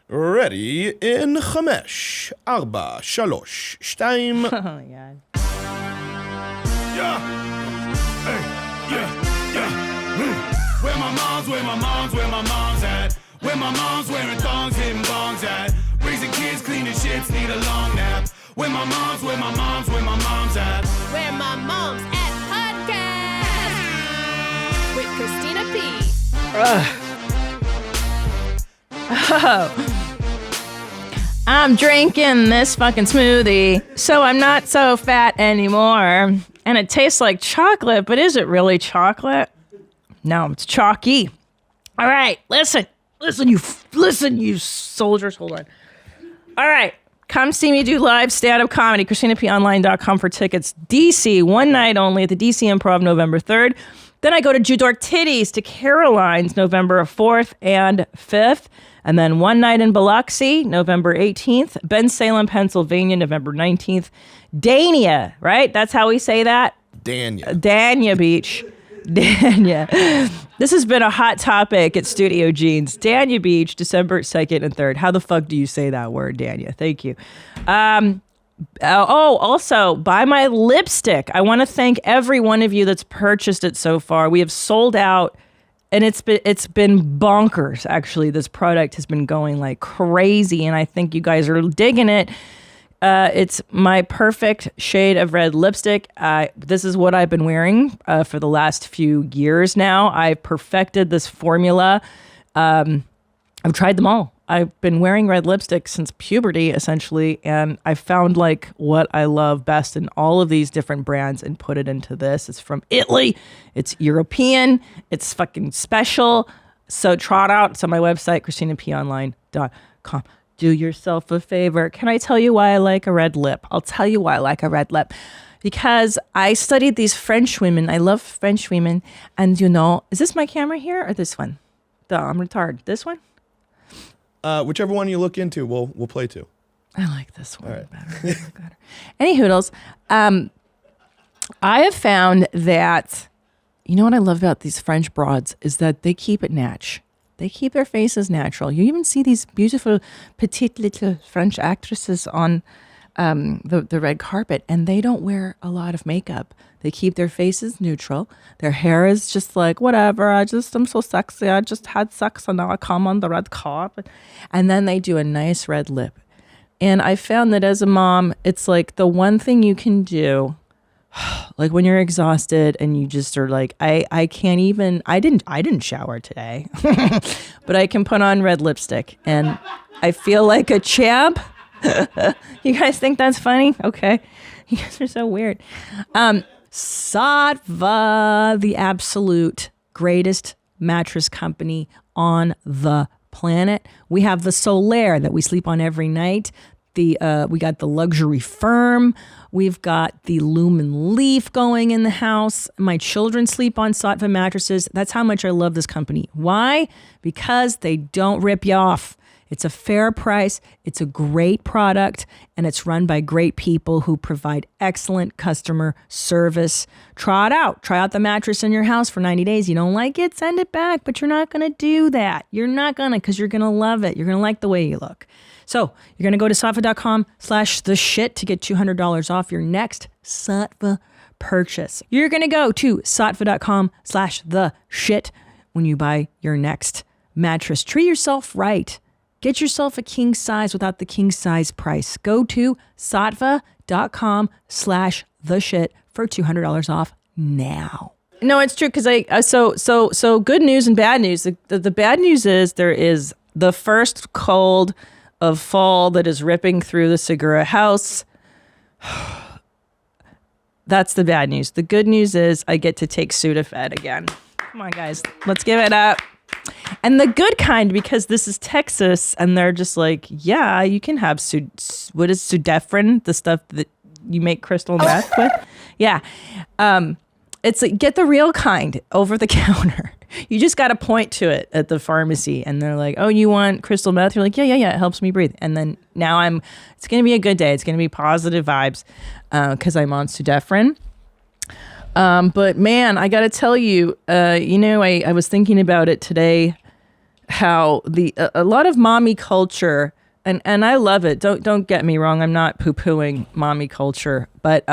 Ready in 5, 4, 3, 2. Oh my God. Yeah. Hey, yeah. Where my mom's at? Where my mom's wearing thongs, hitting bongs at? Raising kids, cleaning shits, need a long nap. Where my mom's at? Where My Mom's At podcast with Christina P. I'm drinking this fucking smoothie, so I'm not so fat anymore. And it tastes like chocolate, but is it really chocolate? No, it's chalky. All right, listen, you soldiers. Hold on. All right, come see me do live stand-up comedy. ChristinaPOnline.com for tickets. DC, one night only at the DC Improv, November 3rd. Then I go to Jew Dork Titties to Caroline's, November 4th and 5th. And then one night in Biloxi, November 18th. Bensalem, Pennsylvania, November 19th. Dania, right? That's how we say that? Dania Beach. Dania. This has been a hot topic at Studio Jeans. Dania Beach, December 2nd and 3rd. How the fuck do you say that word, Dania? Thank you. Also, buy my lipstick. I want to thank every one of you that's purchased it so far. We have sold out, and it's been bonkers, actually. This product has been going like crazy, and I think you guys are digging it. It's my perfect shade of red lipstick. This is what I've been wearing for the last few years now. I've perfected this formula. I've tried them all. I've been wearing red lipstick since puberty, essentially, and I found like what I love best in all of these different brands and put it into this. It's from Italy. It's European. It's fucking special. So trot out. It's on my website, ChristinaPOnline.com. Do yourself a favor. Can I tell you why I like a red lip? I'll tell you why I like a red lip. Because I studied these French women. I love French women. And you know, is this my camera here or this one? Duh, I'm retarded. This one? Whichever one you look into, we'll play to. I like this one better. Any hoodles. I have found that, you know what I love about these French broads is that they keep it natch. They keep their faces natural. You even see these beautiful petite little French actresses on the red carpet, and they don't wear a lot of makeup. They keep their faces neutral. Their hair is just like, whatever, I'm so sexy. I just had sex and now I come on the red carpet. And then they do a nice red lip. And I found that as a mom, it's like the one thing you can do, like when you're exhausted and you just are like, I can't even, I didn't shower today, but I can put on red lipstick and I feel like a champ. You guys think that's funny? Okay. You guys are so weird. Saatva, the absolute greatest mattress company on the planet. We have the Solaire that we sleep on every night. We got the luxury firm. We've got the Lumen Leaf going in the house. My children sleep on Saatva mattresses. That's how much I love this company. Why? Because they don't rip you off. It's a fair price, it's a great product, and it's run by great people who provide excellent customer service. Try it out. Try out the mattress in your house for 90 days. You don't like it, send it back, but you're not going to do that. You're not going to, because you're going to love it. You're going to like the way you look. So you're going to go to saatva.com/theshit to get $200 off your next Saatva purchase. You're going to go to saatva.com/theshit when you buy your next mattress. Treat yourself right. Get yourself a king size without the king size price. Go to saatva.com/theshit for $200 off now. No, it's true because so good news and bad news. The bad news is there is the first cold of fall that is ripping through the Segura house. That's the bad news. The good news is I get to take Sudafed again. Come on, guys, let's give it up. And the good kind, because this is Texas, and they're just like, yeah, you can have what is Sudafed, the stuff that you make crystal meth with? Yeah. It's like, get the real kind over the counter. You just got to point to it at the pharmacy, and they're like, oh, you want crystal meth? You're like, yeah, it helps me breathe. And then now it's going to be a good day. It's going to be positive vibes because I'm on Sudafed. But man, I got to tell you, I was thinking about it today how a lot of mommy culture, and I love it. Don't get me wrong. I'm not poo-pooing mommy culture, but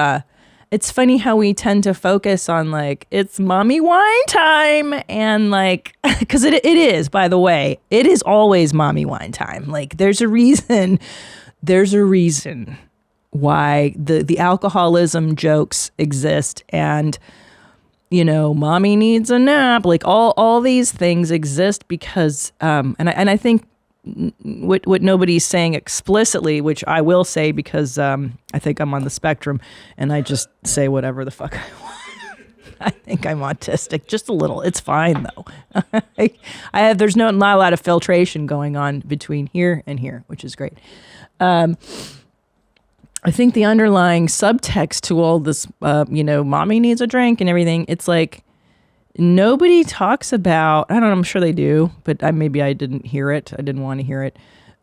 it's funny how we tend to focus on like, it's mommy wine time. And like, because it is, by the way, it is always mommy wine time. Like there's a reason why the alcoholism jokes exist, and mommy needs a nap. Like all these things exist because, and I think what nobody's saying explicitly, which I will say because I think I'm on the spectrum and I just say whatever the fuck I want. I think I'm autistic, just a little. It's fine though. There's not a lot of filtration going on between here and here, which is great. I think the underlying subtext to all this, mommy needs a drink and everything, it's like nobody talks about, I don't know, I'm sure they do, but maybe I didn't hear it. I didn't want to hear it.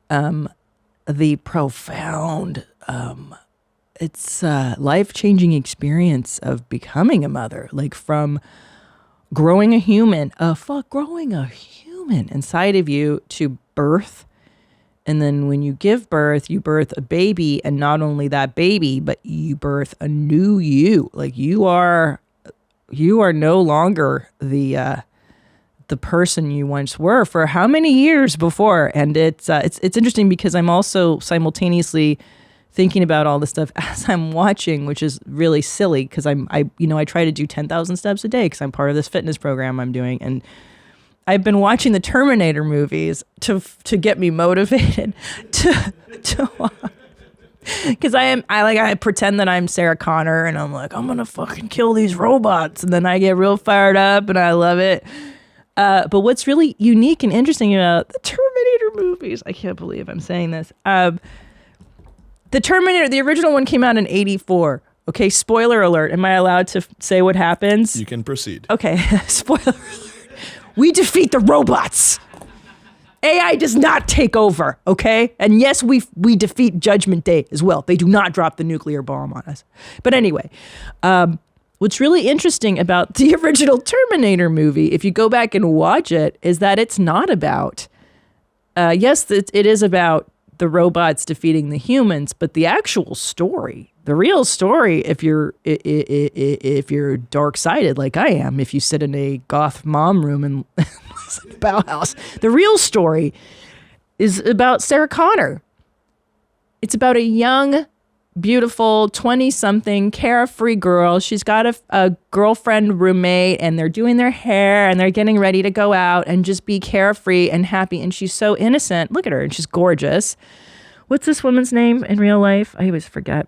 The profound, it's a life-changing experience of becoming a mother, like from growing a human inside of you to birth. And then when you give birth, you birth a baby, and not only that baby, but you birth a new you. Like you are no longer the person you once were for how many years before. And it's interesting because I'm also simultaneously thinking about all this stuff as I'm watching, which is really silly because I try to do 10,000 steps a day because I'm part of this fitness program I'm doing, and I've been watching the Terminator movies to get me motivated to because I pretend that I'm Sarah Connor and I'm like, I'm gonna fucking kill these robots, and then I get real fired up and I love it. But what's really unique and interesting about the Terminator movies, I can't believe I'm saying this. The Terminator, the original one came out in 1984. Okay, spoiler alert. Am I allowed to say what happens? You can proceed. Okay, spoiler alert. We defeat the robots. AI does not take over, okay? And yes, we defeat Judgment Day as well. They do not drop the nuclear bomb on us. But anyway, what's really interesting about the original Terminator movie, if you go back and watch it, is that it's not about, yes, it is about the robots defeating the humans, but the actual story, the real story, if you're dark-sided like I am, if you sit in a goth mom room and listen to Bauhaus, the real story is about Sarah Connor. It's about a young, beautiful 20-something carefree girl. She's got a girlfriend roommate, and they're doing their hair and they're getting ready to go out and just be carefree and happy. And she's so innocent. Look at her, and she's gorgeous. What's this woman's name in real life? I always forget.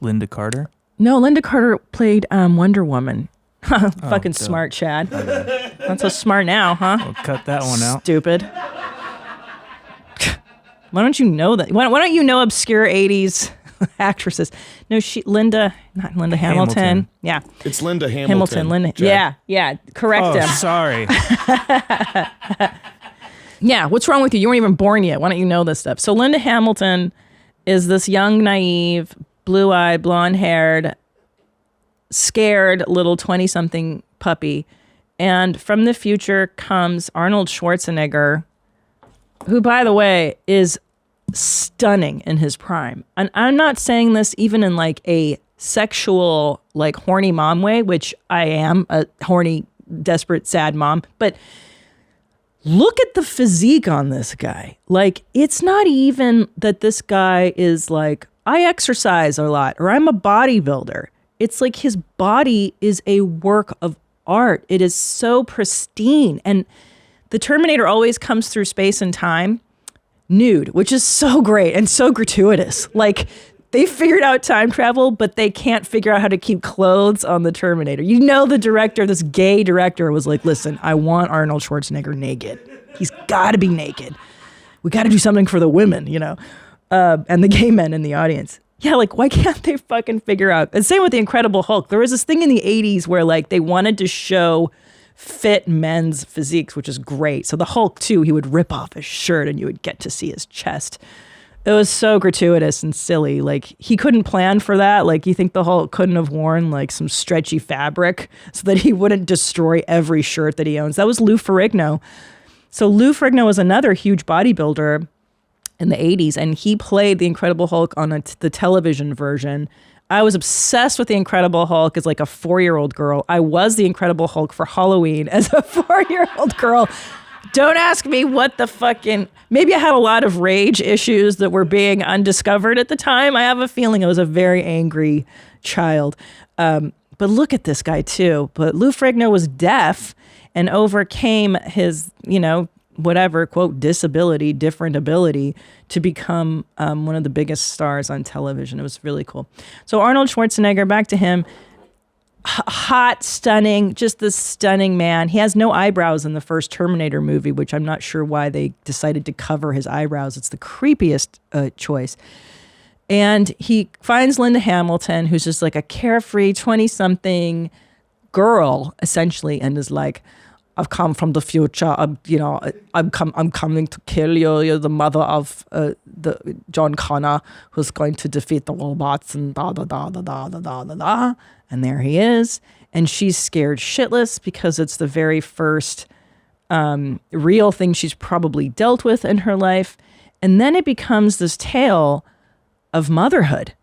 Linda Carter? No, Linda Carter played Wonder Woman. Fucking smart, Chad. Not so smart now, huh? We'll cut that one out. Stupid. Why don't you know that? Why don't you know obscure 80s actresses? No, not Linda Hamilton. Yeah. It's Linda Hamilton. Yeah. Correct him. Sorry. Yeah, what's wrong with you? You weren't even born yet. Why don't you know this stuff? So Linda Hamilton is this young, naive, blue-eyed, blonde-haired, scared little 20-something puppy. And from the future comes Arnold Schwarzenegger, who, by the way, is stunning in his prime. And I'm not saying this even in like a sexual, like horny mom way, which I am, a horny, desperate, sad mom. But look at the physique on this guy. Like, it's not even that this guy is like, I exercise a lot or I'm a bodybuilder. It's like his body is a work of art. It is so pristine. And the Terminator always comes through space and time nude, which is so great and so gratuitous. Like, they figured out time travel, but they can't figure out how to keep clothes on the Terminator. You know, the director, this gay director, was like, listen, I want Arnold Schwarzenegger naked. He's got to be naked. We got to do something for the women, and the gay men in the audience. Yeah, like, why can't they fucking figure out? And same with the Incredible Hulk. There was this thing in the 80s where, like, they wanted to show fit men's physiques, which is great. So the Hulk, too, he would rip off his shirt and you would get to see his chest. It was so gratuitous and silly. Like, he couldn't plan for that. Like, you think the Hulk couldn't have worn, like, some stretchy fabric so that he wouldn't destroy every shirt that he owns? That was Lou Ferrigno. So Lou Ferrigno was another huge bodybuilder in the 80s, and he played the Incredible Hulk on the television version. I was obsessed with the Incredible Hulk as like a 4-year-old girl. I was the Incredible Hulk for Halloween as a 4-year-old girl. Don't ask me what the fucking... Maybe I had a lot of rage issues that were being undiscovered at the time. I have a feeling I was a very angry child. But look at this guy too. But Lou Ferrigno was deaf and overcame his, whatever, quote, disability, different ability to become one of the biggest stars on television. It was really cool. So Arnold Schwarzenegger, back to him. Hot, stunning, just this stunning man. He has no eyebrows in the first Terminator movie, which I'm not sure why they decided to cover his eyebrows. It's the creepiest choice. And he finds Linda Hamilton, who's just like a carefree 20-something girl, essentially, and is like, I've come from the future. I'm coming to kill you. You're the mother of the John Connor, who's going to defeat the robots and da da da da da da da da da. And there he is. And she's scared shitless because it's the very first real thing she's probably dealt with in her life. And then it becomes this tale of motherhood,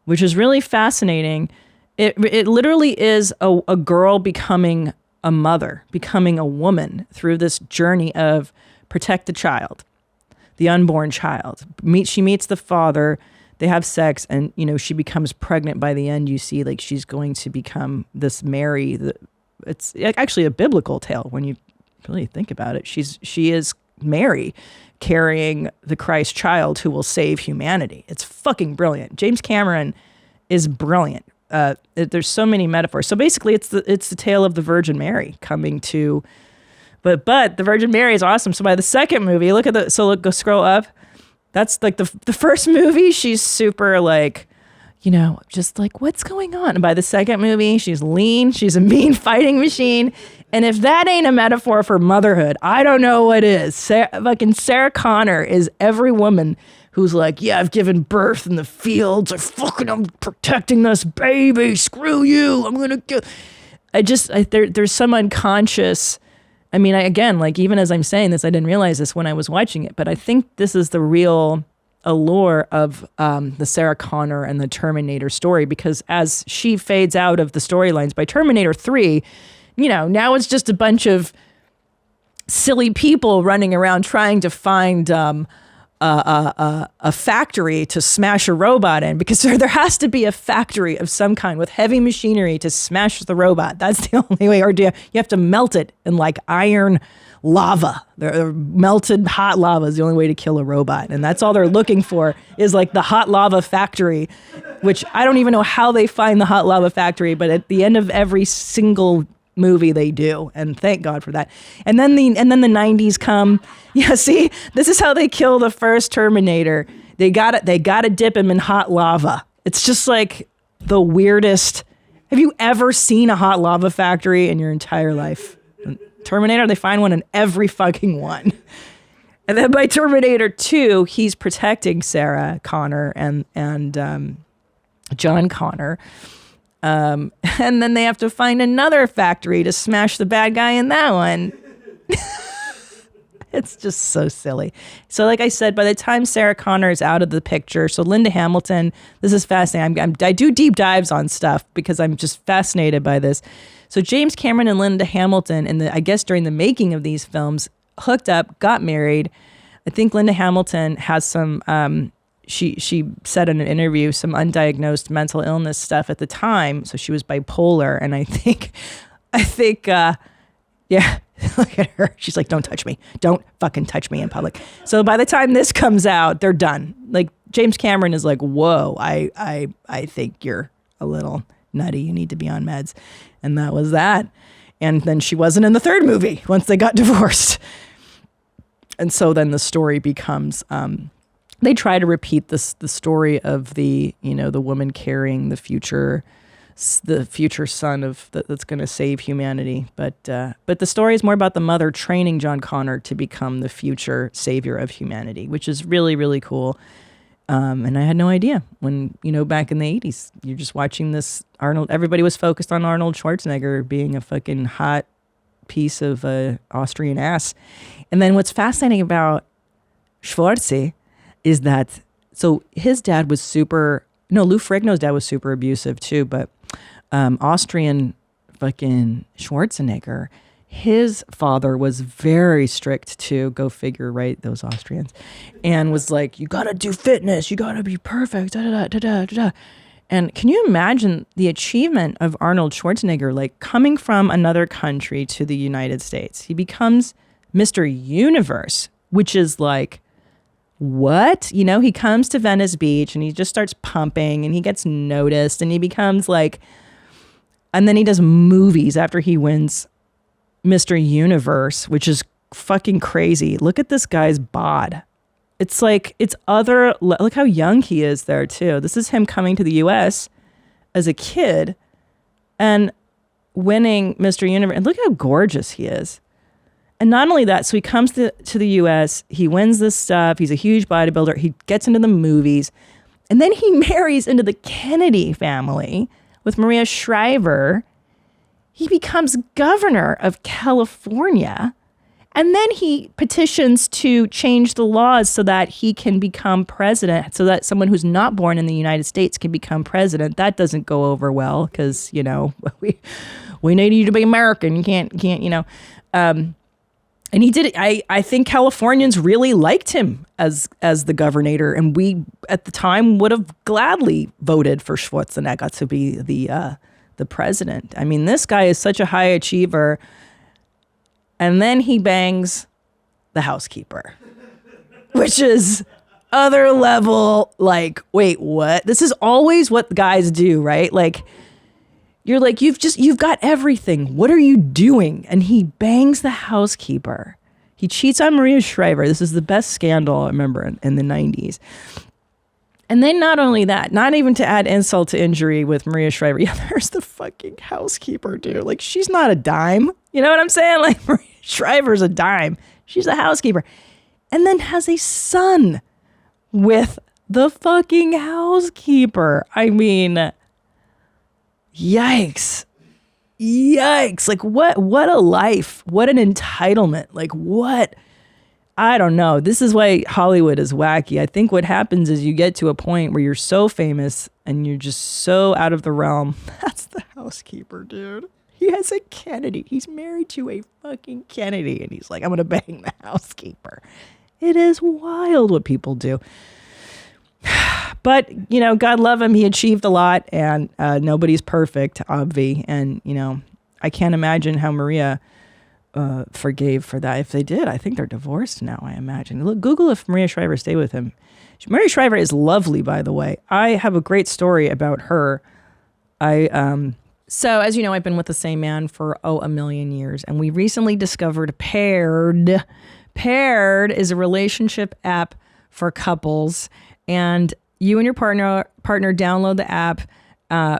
which is really fascinating. It literally is a girl becoming a mother, becoming a woman through this journey of protect the child, the unborn child. She meets the father, they have sex, and she becomes pregnant. By the end, you see like she's going to become this Mary. It's actually a biblical tale when you really think about it. She is Mary carrying the Christ child who will save humanity. It's fucking brilliant. James Cameron is brilliant. There's so many metaphors. So basically, it's the tale of the Virgin Mary coming to, but the Virgin Mary is awesome. So by the second movie, go scroll up. That's like the first movie. She's super like, just like what's going on. And by the second movie, she's lean. She's a mean fighting machine. And if that ain't a metaphor for motherhood, I don't know what is. Sarah Connor is every woman who's like, yeah, I've given birth in the fields. I'm protecting this baby. Screw you. I'm going to kill. There's some unconscious. I mean, even as I'm saying this, I didn't realize this when I was watching it, but I think this is the real allure of the Sarah Connor and the Terminator story, because as she fades out of the storylines by Terminator 3, now it's just a bunch of silly people running around trying to find a factory to smash a robot in, because there has to be a factory of some kind with heavy machinery to smash the robot. That's the only way. Or you have to melt it in like iron lava. Melted hot lava is the only way to kill a robot. And that's all they're looking for is like the hot lava factory, which I don't even know how they find the hot lava factory, but at the end of every single movie they do, and thank God for that. And then the 90s come. Yeah, see, this is how they kill the first Terminator. They gotta dip him in hot lava. It's just like the weirdest. Have you ever seen a hot lava factory in your entire life? Terminator, they find one in every fucking one. And then by Terminator 2, he's protecting Sarah Connor and John Connor. And then they have to find another factory to smash the bad guy in that one. It's just so silly. So like I said, by the time Sarah Connor is out of the picture, so Linda Hamilton, this is fascinating. I do deep dives on stuff because I'm just fascinated by this. So James Cameron and Linda Hamilton, I guess during the making of these films, hooked up, got married. I think Linda Hamilton has some... She said in an interview some undiagnosed mental illness stuff at the time. So she was bipolar. And I think, yeah, look at her. She's like, don't touch me. Don't fucking touch me in public. So by the time this comes out, they're done. Like James Cameron is like, whoa, I think you're a little nutty. You need to be on meds. And that was that. And then she wasn't in the third movie once they got divorced. And so then the story becomes, they try to repeat the story of the woman carrying the future son that's going to save humanity. But the story is more about the mother training John Connor to become the future savior of humanity, which is really, really cool. And I had no idea when, back in the 80s, you're just watching this Arnold. Everybody was focused on Arnold Schwarzenegger being a fucking hot piece of Austrian ass. And then what's fascinating about Schwarze is that, so his dad was Lou Ferrigno's dad was super abusive too, but Austrian fucking Schwarzenegger, his father was very strict too. Go figure, right? Those Austrians. And was like, you gotta do fitness, you gotta be perfect, da da da da da da. And can you imagine the achievement of Arnold Schwarzenegger, like coming from another country to the United States? He becomes Mr. Universe, which is like, what? You know, he comes to Venice Beach and he just starts pumping and he gets noticed and he becomes like, and then he does movies after he wins Mr. Universe, which is fucking crazy. Look at this guy's bod. It's like, look how young he is there too. This is him coming to the US as a kid and winning Mr. Universe. And look how gorgeous he is. And not only that, so he comes to the US, he wins this stuff, he's a huge bodybuilder, he gets into the movies, and then he marries into the Kennedy family with Maria Shriver. He becomes governor of California. And then he petitions to change the laws so that he can become president, so that someone who's not born in the United States can become president. That doesn't go over well because, you know, we need you to be American. You can't, you know. And he did it. I think Californians really liked him as the governor. And we, at the time, would have gladly voted for Schwarzenegger to be the president. I mean, this guy is such a high achiever. And then he bangs the housekeeper, which is other level. Like, wait, what? This is always what guys do, right? Like, you're like, you've got everything. What are you doing? And he bangs the housekeeper. He cheats on Maria Shriver. This is the best scandal I remember in the 90s. And then not only that, not even to add insult to injury with Maria Shriver. Yeah, there's the fucking housekeeper, dude. Like, she's not a dime. You know what I'm saying? Like, Maria Shriver's a dime. She's a housekeeper. And then has a son with the fucking housekeeper. I mean, yikes. Yikes. Like, what a life. What an entitlement. Like, what? I don't know. This is why Hollywood is wacky. I think what happens is you get to a point where you're so famous and you're just so out of the realm. That's the housekeeper, dude. He has a Kennedy. He's married to a fucking Kennedy. And he's like, I'm going to bang the housekeeper. It is wild what people do. But, you know, God love him. He achieved a lot and nobody's perfect, obvi. And, you know, I can't imagine how Maria forgave for that. If they did, I think they're divorced now, I imagine. Look, Google if Maria Shriver stayed with him. Maria Shriver is lovely, by the way. I have a great story about her. So as you know, I've been with the same man for, a million years. And we recently discovered Paired. Paired is a relationship app for couples. And you and your partner download the app,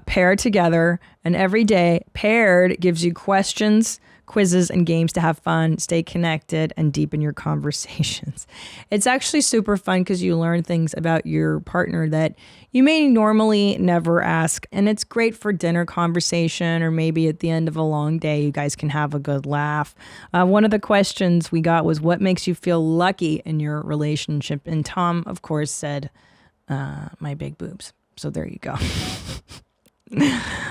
pair together. And every day, Paired gives you questions, quizzes, and games to have fun, stay connected, and deepen your conversations. It's actually super fun because you learn things about your partner that you may normally never ask. And it's great for dinner conversation, or maybe at the end of a long day, you guys can have a good laugh. One of the questions we got was, what makes you feel lucky in your relationship? And Tom, of course, said, my big boobs. So there you go.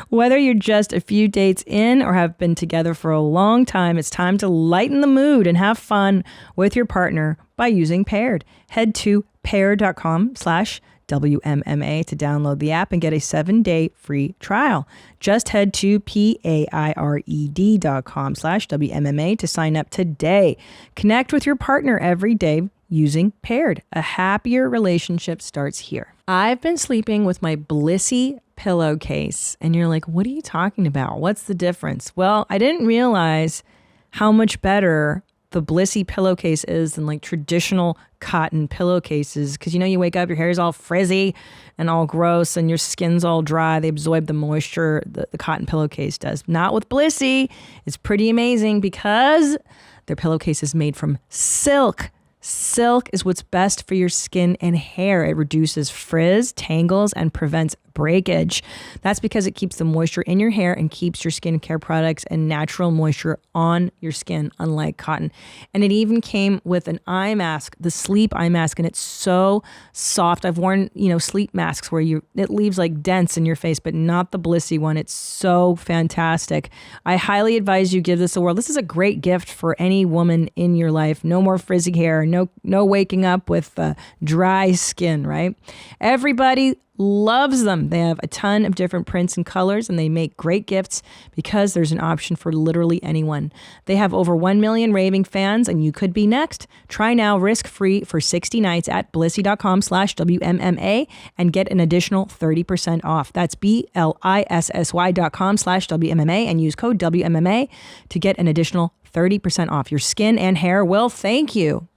Whether you're just a few dates in or have been together for a long time, it's time to lighten the mood and have fun with your partner by using Paired. Head to paired.com/WMMA to download the app and get a 7-day free trial. Just head to paired.com/WMMA to sign up today. Connect with your partner every day using Paired. A happier relationship starts here. I've been sleeping with my Blissy pillowcase, and you're like, what are you talking about? What's the difference? Well, I didn't realize how much better the Blissy pillowcase is than like traditional cotton pillowcases, because you know, you wake up, your hair is all frizzy and all gross and your skin's all dry. They absorb the moisture the cotton pillowcase does. Not with Blissy. It's pretty amazing because their pillowcase is made from silk. Silk is what's best for your skin and hair. It reduces frizz, tangles, and prevents breakage. That's because it keeps the moisture in your hair and keeps your skincare products and natural moisture on your skin, unlike cotton. And it even came with an eye mask, the sleep eye mask, and it's so soft. I've worn, sleep masks where it leaves like dents in your face, but not the Blissy one. It's so fantastic. I highly advise you give this a whirl. This is a great gift for any woman in your life. No more frizzy hair, no waking up with dry skin, right? Everybody loves them. They have a ton of different prints and colors, and they make great gifts because there's an option for literally anyone. They have over 1 million raving fans, and you could be next. Try now risk-free for 60 nights at blissy.com/WMMA and get an additional 30% off. That's BLISSY.com/WMMA and use code WMMA to get an additional 30% off. Your skin and hair will thank you.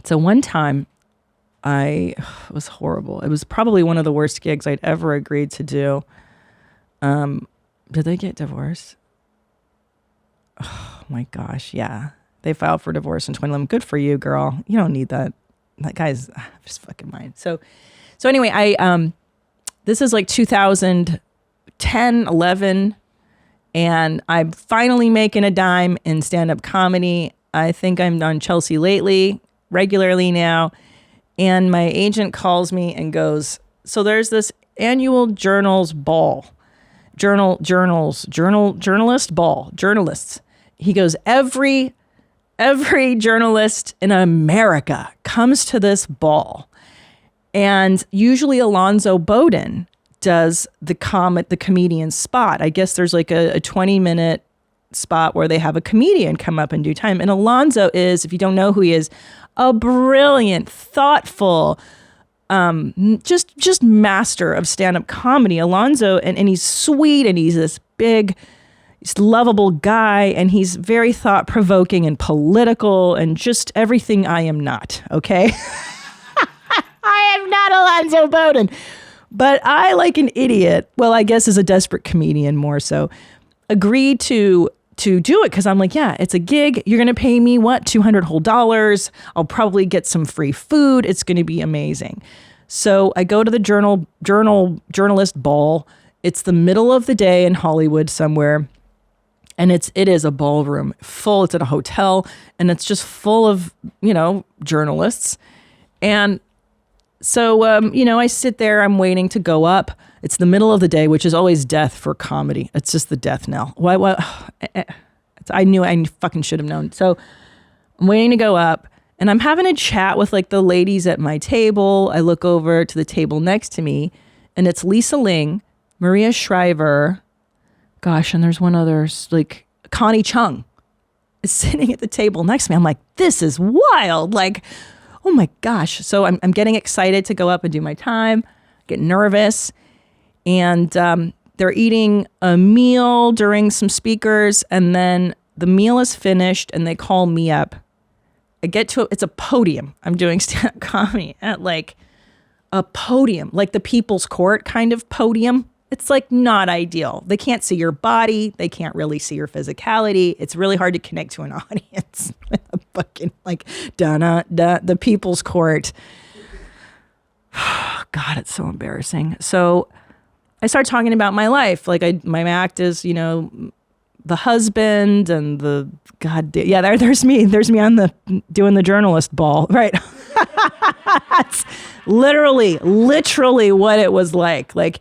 So one time, it was horrible. It was probably one of the worst gigs I'd ever agreed to do. Did they get divorced? Oh my gosh, yeah. They filed for divorce in 2011. Good for you, girl. You don't need that. That guy's just fucking mine. So anyway, this is like 2010, 11, and I'm finally making a dime in stand-up comedy. I think I'm on Chelsea Lately regularly now. And my agent calls me and goes, so there's this annual journalist ball. Journalists. He goes, every journalist in America comes to this ball. And usually Alonzo Bowden does the comedian spot. I guess there's like a 20-minute spot where they have a comedian come up in due time. And Alonzo is, if you don't know who he is, a brilliant, thoughtful, just master of stand-up comedy. Alonzo, and he's sweet, and he's this big, lovable guy, and he's very thought-provoking and political, and just everything I am not, okay? I am not Alonzo Bowden. But I, like an idiot, well, I guess as a desperate comedian more so, agreed to do it because I'm like, yeah, it's a gig. You're going to pay me what? $200 whole dollars. I'll probably get some free food. It's going to be amazing. So I go to the journalist ball. It's the middle of the day in Hollywood somewhere. And it is a ballroom full. It's at a hotel and it's just full of, journalists. And so, I sit there, I'm waiting to go up. It's the middle of the day, which is always death for comedy. It's just the death knell. Why? I knew I fucking should have known. So I'm waiting to go up and I'm having a chat with like the ladies at my table. I look over to the table next to me and it's Lisa Ling, Maria Shriver. Gosh, and there's one other, like Connie Chung is sitting at the table next to me. I'm like, this is wild. Like, oh my gosh. So I'm getting excited to go up and do my time, get nervous. And they're eating a meal during some speakers, and then the meal is finished, and they call me up. I get to it's a podium. I'm doing stand-up comedy at like a podium, like the People's Court kind of podium. It's like not ideal. They can't see your body. They can't really see your physicality. It's really hard to connect to an audience with a fucking like the People's Court. God, it's so embarrassing. So I start talking about my life. Like my act is, the husband and there's me on doing the journalist ball. Right. That's literally what it was like. Like,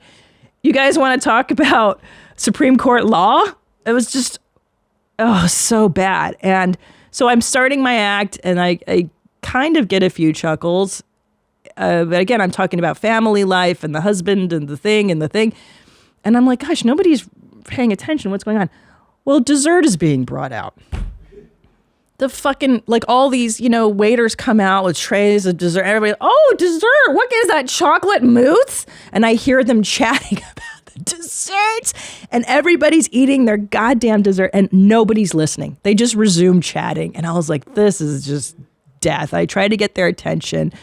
you guys want to talk about Supreme Court law? It was just, so bad. And so I'm starting my act and I kind of get a few chuckles. But again, I'm talking about family life and the husband and the thing. And I'm like, gosh, nobody's paying attention. What's going on? Well, dessert is being brought out. The fucking, like all these, waiters come out with trays of dessert. Everybody, oh, dessert. What is that? Chocolate mousse? And I hear them chatting about the desserts. And everybody's eating their goddamn dessert and nobody's listening. They just resume chatting. And I was like, this is just death. I tried to get their attention.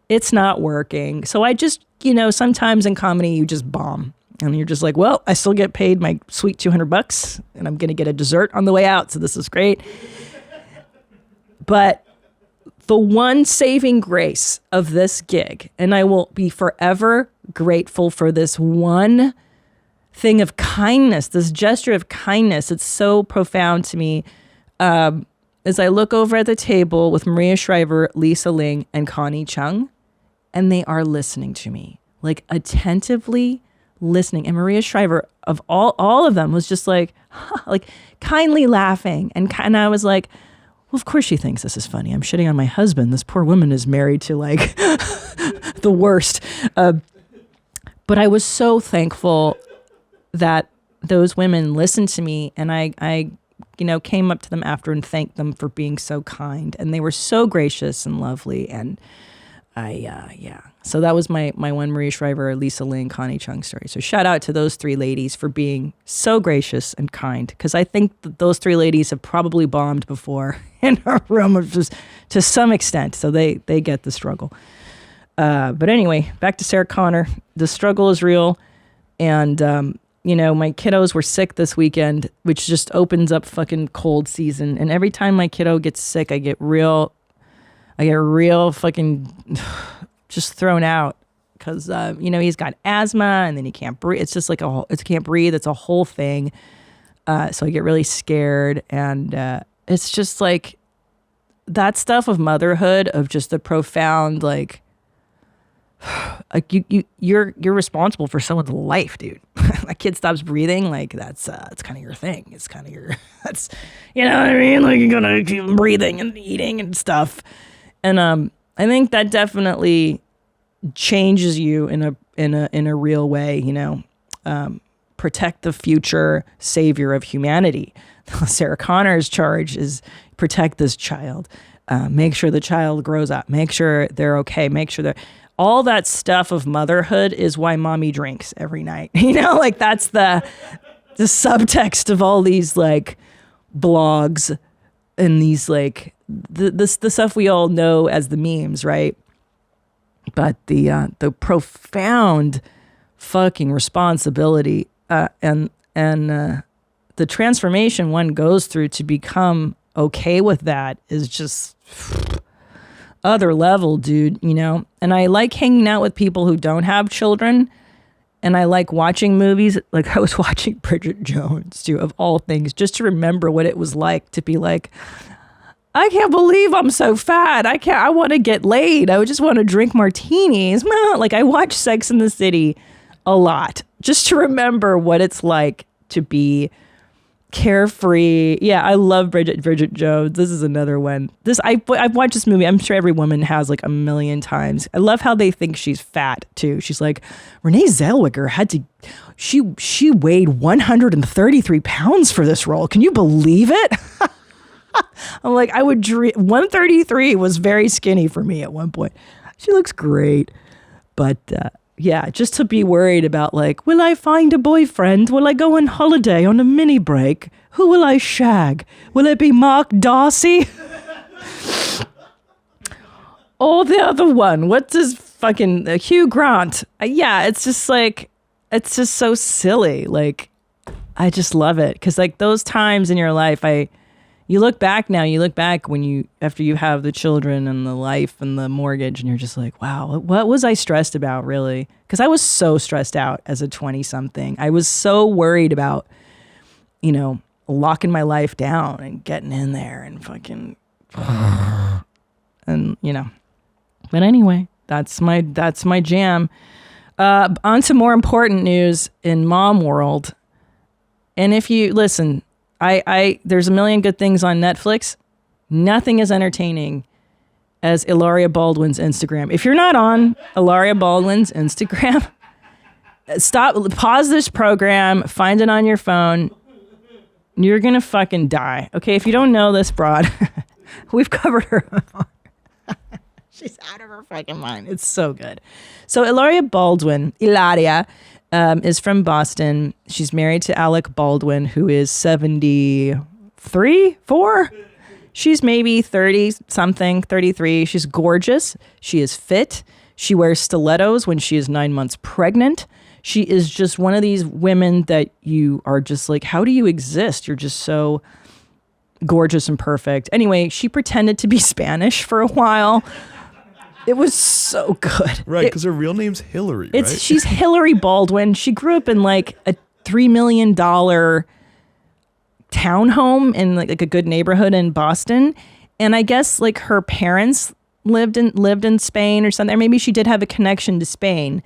It's not working. So I just, sometimes in comedy, you just bomb. And you're just like, well, I still get paid my sweet $200 and I'm going to get a dessert on the way out. So this is great. But the one saving grace of this gig, and I will be forever grateful for this one thing of kindness, this gesture of kindness. It's so profound to me. As I look over at the table with Maria Shriver, Lisa Ling, and Connie Chung, and they are listening to me, like attentively listening. And Maria Shriver, of all of them, was just like kindly laughing. And I was like, well, of course she thinks this is funny. I'm shitting on my husband. This poor woman is married to like the worst. But I was so thankful that those women listened to me, and I came up to them after and thanked them for being so kind, and they were so gracious and lovely. And so that was my one Maria Shriver, Lisa Ling, Connie Chung story. So shout out to those three ladies for being so gracious and kind, because I think that those three ladies have probably bombed before in our room to some extent, so they get the struggle. But anyway, back to Sarah Connor. The struggle is real, and my kiddos were sick this weekend, which just opens up fucking cold season. And every time my kiddo gets sick, I get real fucking just thrown out, because he's got asthma, and then he can't breathe. It's just like can't breathe. It's a whole thing. So I get really scared, and it's just like that stuff of motherhood, of just the profound like you're responsible for someone's life, dude. A kid stops breathing, like that's kind of your thing. It's kind of your you know what I mean? Like, you're gonna keep breathing and eating and stuff. And I think that definitely changes you in a real way. Protect the future savior of humanity. Sarah Connor's charge is protect this child. Make sure the child grows up. Make sure they're okay. Make sure they're all that stuff of motherhood is why mommy drinks every night. Like that's the subtext of all these like blogs and these like the stuff we all know as the memes, right? But the profound fucking responsibility and the transformation one goes through to become okay with that is just other level, dude, And I like hanging out with people who don't have children, and I like watching movies. Like I was watching Bridget Jones, too, of all things, just to remember what it was like to be like, I can't believe I'm so fat. I want to get laid. I just want to drink martinis. Like I watch Sex and the City a lot just to remember what it's like to be carefree. Yeah, I love Bridget Jones. This is another one. I've watched this movie. I'm sure every woman has like a million times. I love how they think she's fat too. She's like, Renee Zellweger she weighed 133 pounds for this role. Can you believe it? I'm like, I would dream. 133 was very skinny for me at one point. She looks great, but yeah, just to be worried about like, will I find a boyfriend? Will I go on holiday on a mini break? Who will I shag? Will it be Mark Darcy? Or the other one? What's his fucking Hugh Grant? Yeah, it's just so silly. Like, I just love it. Because like those times in your life, you look back after you have the children and the life and the mortgage, and you're just like, wow, what was I stressed about, really? Because I was so stressed out as a 20-something. I was so worried about, locking my life down and getting in there and fucking, and But anyway, that's my jam. On to more important news in mom world. And if you listen, there's a million good things on Netflix. Nothing as entertaining as Ilaria Baldwin's Instagram. If you're not on Ilaria Baldwin's Instagram, pause this program, find it on your phone. You're going to fucking die. Okay, if you don't know this broad, we've covered her. She's out of her fucking mind. It's so good. So Ilaria Baldwin, is from Boston. She's married to Alec Baldwin, who is 73, 4. She's maybe 30 something, 33. She's gorgeous. She is fit. She wears stilettos when she is 9 months pregnant. She is just one of these women that you are just like, how do you exist? You're just so gorgeous and perfect. Anyway, she pretended to be Spanish for a while. It was so good. Right, because her real name's Hillary, right? She's Hillary Baldwin. She grew up in like a $3 million townhome in like a good neighborhood in Boston. And I guess like her parents lived in Spain or something. Or maybe she did have a connection to Spain.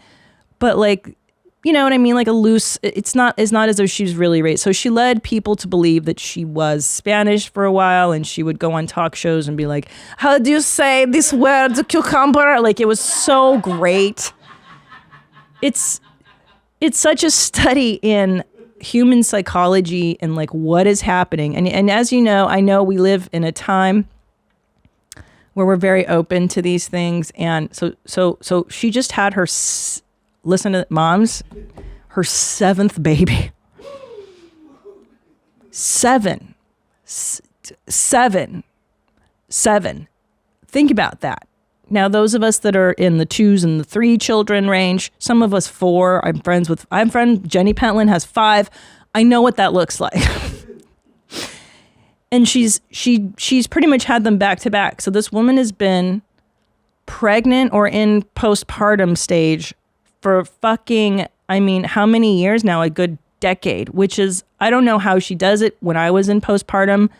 But like, you know what I mean? Like a loose, it's not as though she was really raised. So she led people to believe that she was Spanish for a while, and she would go on talk shows and be like, how do you say this word, cucumber? Like it was so great. It's such a study in human psychology and like what is happening. And as you know, I know we live in a time where we're very open to these things. And so she just had her, listen to moms, her 7th baby. 7. Think about that. Now, those of us that are in the 2s and the 3 children range, some of us 4. I'm friend Jenny Pentland has 5. I know what that looks like. And she's pretty much had them back to back. So this woman has been pregnant or in postpartum stage for fucking, I mean, how many years now? A good decade, which is, I don't know how she does it. When I was in postpartum,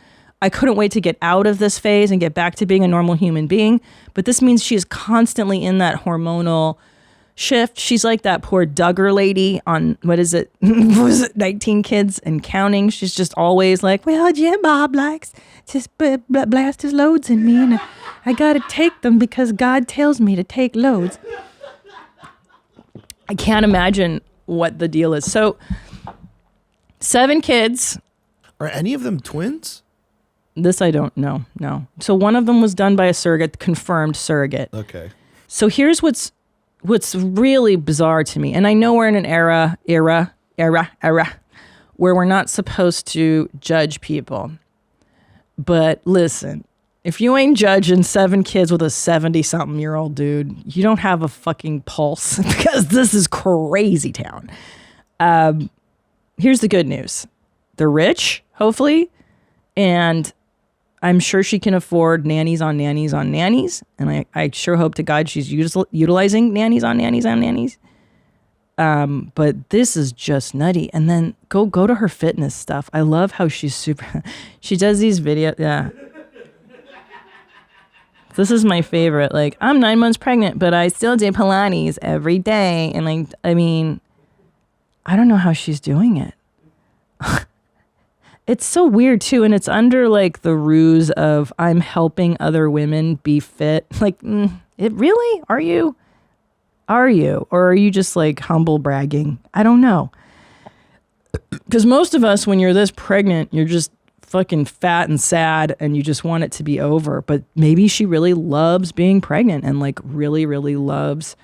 I couldn't wait to get out of this phase and get back to being a normal human being. But this means she is constantly in that hormonal shift. She's like that poor Duggar lady on, what is it? Was it 19 Kids and Counting? She's just always like, well, Jim Bob likes to blast his loads in me, and I got to take them because God tells me to take loads. I can't imagine what the deal is. So 7 kids. Are any of them twins? This I don't know. No. So one of them was done by a surrogate, confirmed surrogate. Okay. So here's what's really bizarre to me. And I know we're in an era where we're not supposed to judge people. But listen, if you ain't judging 7 kids with a 70-something-year-old dude, you don't have a fucking pulse, because this is crazy town. Here's the good news. They're rich, hopefully, and I'm sure she can afford nannies on nannies on nannies, and I sure hope to God she's utilizing nannies on nannies on nannies. But this is just nutty. And then go to her fitness stuff. I love how she's super. She does these videos. Yeah. This is my favorite. Like, I'm 9 months pregnant, but I still do Pilates every day. And like, I mean, I don't know how she's doing it. It's so weird too. And it's under like the ruse of I'm helping other women be fit. Like, it really? Are you? Or are you just like humble bragging? I don't know. Because most of us, when you're this pregnant, you're just fucking fat and sad and you just want it to be over. But maybe she really loves being pregnant and like really, really loves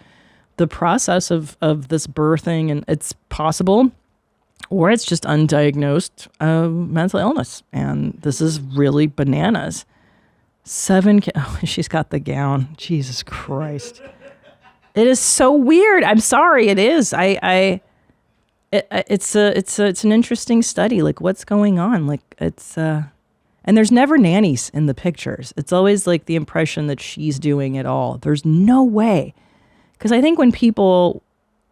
the process of this birthing, and it's possible. Or it's just undiagnosed mental illness. And this is really bananas. 7 kids. Oh, she's got the gown. Jesus Christ. It is so weird. I'm sorry. It is. It's an interesting study. Like, what's going on? Like, it's and there's never nannies in the pictures. It's always like the impression that she's doing it all. There's no way. Because I think when people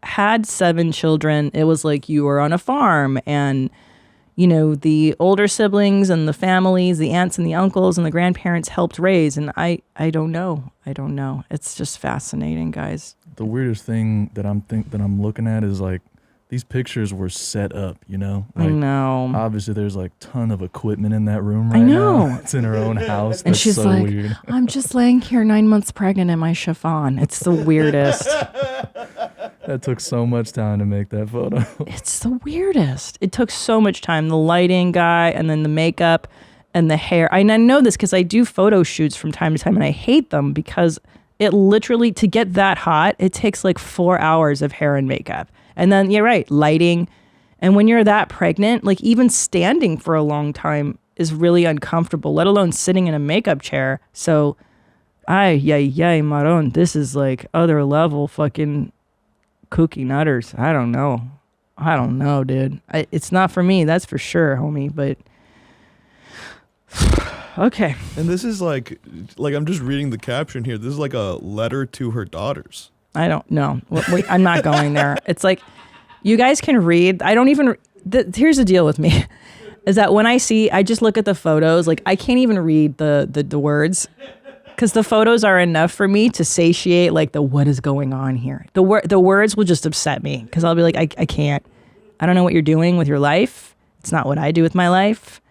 had 7 children, it was like you were on a farm, and you know, the older siblings and the families, the aunts and the uncles and the grandparents helped raise. And I don't know. It's just fascinating, guys. The weirdest thing that I'm looking at is like these pictures were set up, you know? Like, I know. Obviously there's like a ton of equipment in that room right I know. now. It's in her own house. And That's she's so like, weird. I'm just laying here 9 months pregnant in my chiffon. It's the weirdest. That took so much time to make that photo. It's the weirdest. It took so much time. The lighting guy, and then the makeup and the hair. I know this because I do photo shoots from time to time, and I hate them because it literally, to get that hot, it takes like 4 hours of hair and makeup. And then, you're right, lighting. And when you're that pregnant, like even standing for a long time is really uncomfortable, let alone sitting in a makeup chair. So, maron, this is like other level fucking cookie nutters. I don't know, dude. It's not for me, that's for sure, homie. But Okay. And this is like I'm just reading the caption here. This is like a letter to her daughters. I don't know. Wait, I'm not going there. It's like, you guys can read. I don't even, here's the deal with me, is that when I just look at the photos, like I can't even read the words, because the photos are enough for me to satiate like what is going on here. The words will just upset me, because I'll be like, I can't. I don't know what you're doing with your life. It's not what I do with my life.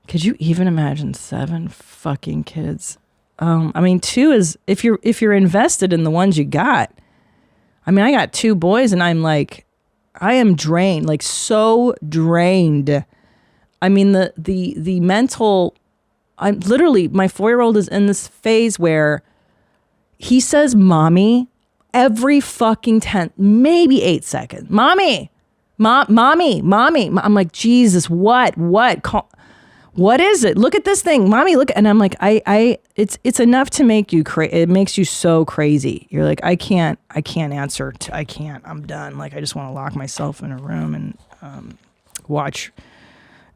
Could you even imagine 7 fucking kids? I mean, 2 is, if you're invested in the ones you got. I mean, I got 2 boys and I'm like, I am drained, like so drained. I mean, the mental, I'm literally, my 4-year-old is in this phase where he says, mommy, every fucking 10, maybe 8 seconds. Mommy, mommy. I'm like, Jesus, what? What is it? Look at this thing, mommy, look. And I'm like, it's enough to make you crazy. It makes you so crazy. You're like, I can't answer. I'm done. Like, I just want to lock myself in a room and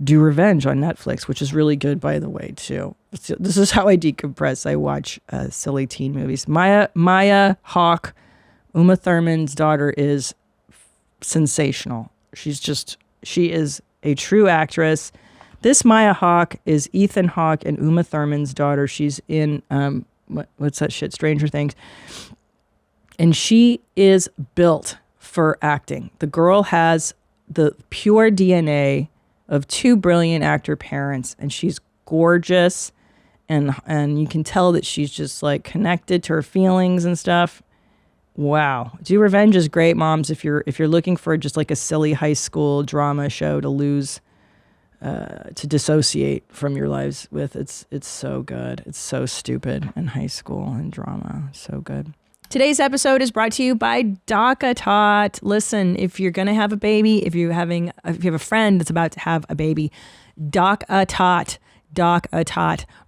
do Revenge on Netflix, which is really good, by the way, too. This is how I decompress. I watch silly teen movies. Maya Hawke, Uma Thurman's daughter, is sensational. She is a true actress. This Maya Hawke is Ethan Hawke and Uma Thurman's daughter. She's in, what's that shit, Stranger Things. And she is built for acting. The girl has the pure DNA of 2 brilliant actor parents, and she's gorgeous. And you can tell that she's just like connected to her feelings and stuff. Wow. Do Revenge is great, moms, if you're looking for just like a silly high school drama show to dissociate from your lives with. It's so good. It's so stupid in high school and drama. So good. Today's episode is brought to you by DocaTot. Listen, if you're going to have a baby, if you have a friend that's about to have a baby, DocaTot.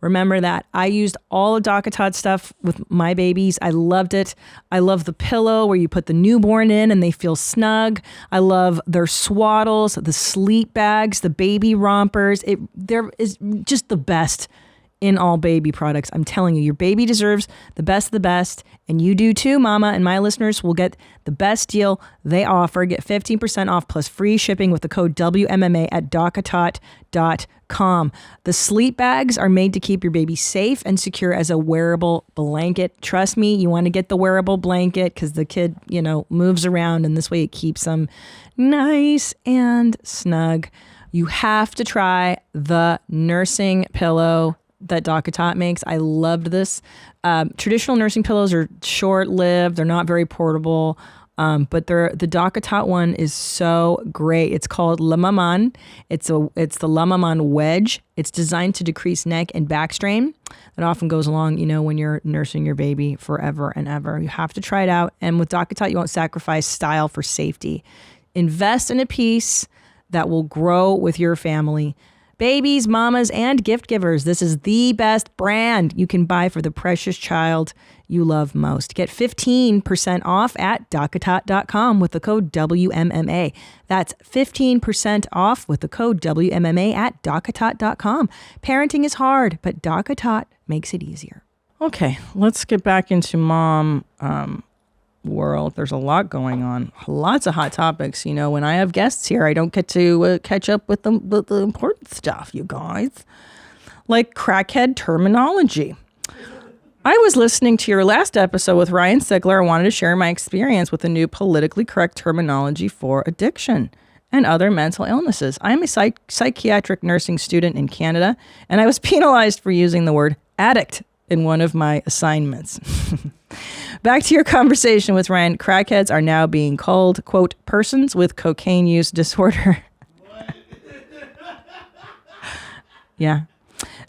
Remember that. I used all of DocaTot stuff with my babies. I loved it. I love the pillow where you put the newborn in and they feel snug. I love their swaddles, the sleep bags, the baby rompers. There is just the best in all baby products. I'm telling you, your baby deserves the best of the best, and you do too, mama. And my listeners will get the best deal they offer. Get 15% off plus free shipping with the code WMMA at DocaTot.com. The sleep bags are made to keep your baby safe and secure as a wearable blanket. Trust me, you want to get the wearable blanket because the kid, moves around, and this way it keeps them nice and snug. You have to try the nursing pillow that DocaTot makes. I loved this. Traditional nursing pillows are short-lived. They're not very portable. But the DocaTot one is so great. It's called La Maman. It's the La Maman wedge. It's designed to decrease neck and back strain. That often goes along, when you're nursing your baby forever and ever. You have to try it out. And with DocaTot, you won't sacrifice style for safety. Invest in a piece that will grow with your family. Babies, mamas, and gift givers, this is the best brand you can buy for the precious child you love most. Get 15% off at DocaTot.com with the code WMMA. That's 15% off with the code WMMA at DocaTot.com. Parenting is hard, but DocaTot makes it easier. Okay, let's get back into mom world. There's a lot going on. Lots of hot topics. When I have guests here, I don't get to catch up with the important stuff, you guys. Like crackhead terminology. I was listening to your last episode with Ryan Sigler. I wanted to share my experience with the new politically correct terminology for addiction and other mental illnesses. I am a psychiatric nursing student in Canada, and I was penalized for using the word addict in one of my assignments. Back to your conversation with Ryan. Crackheads are now being called, quote, persons with cocaine use disorder. Yeah.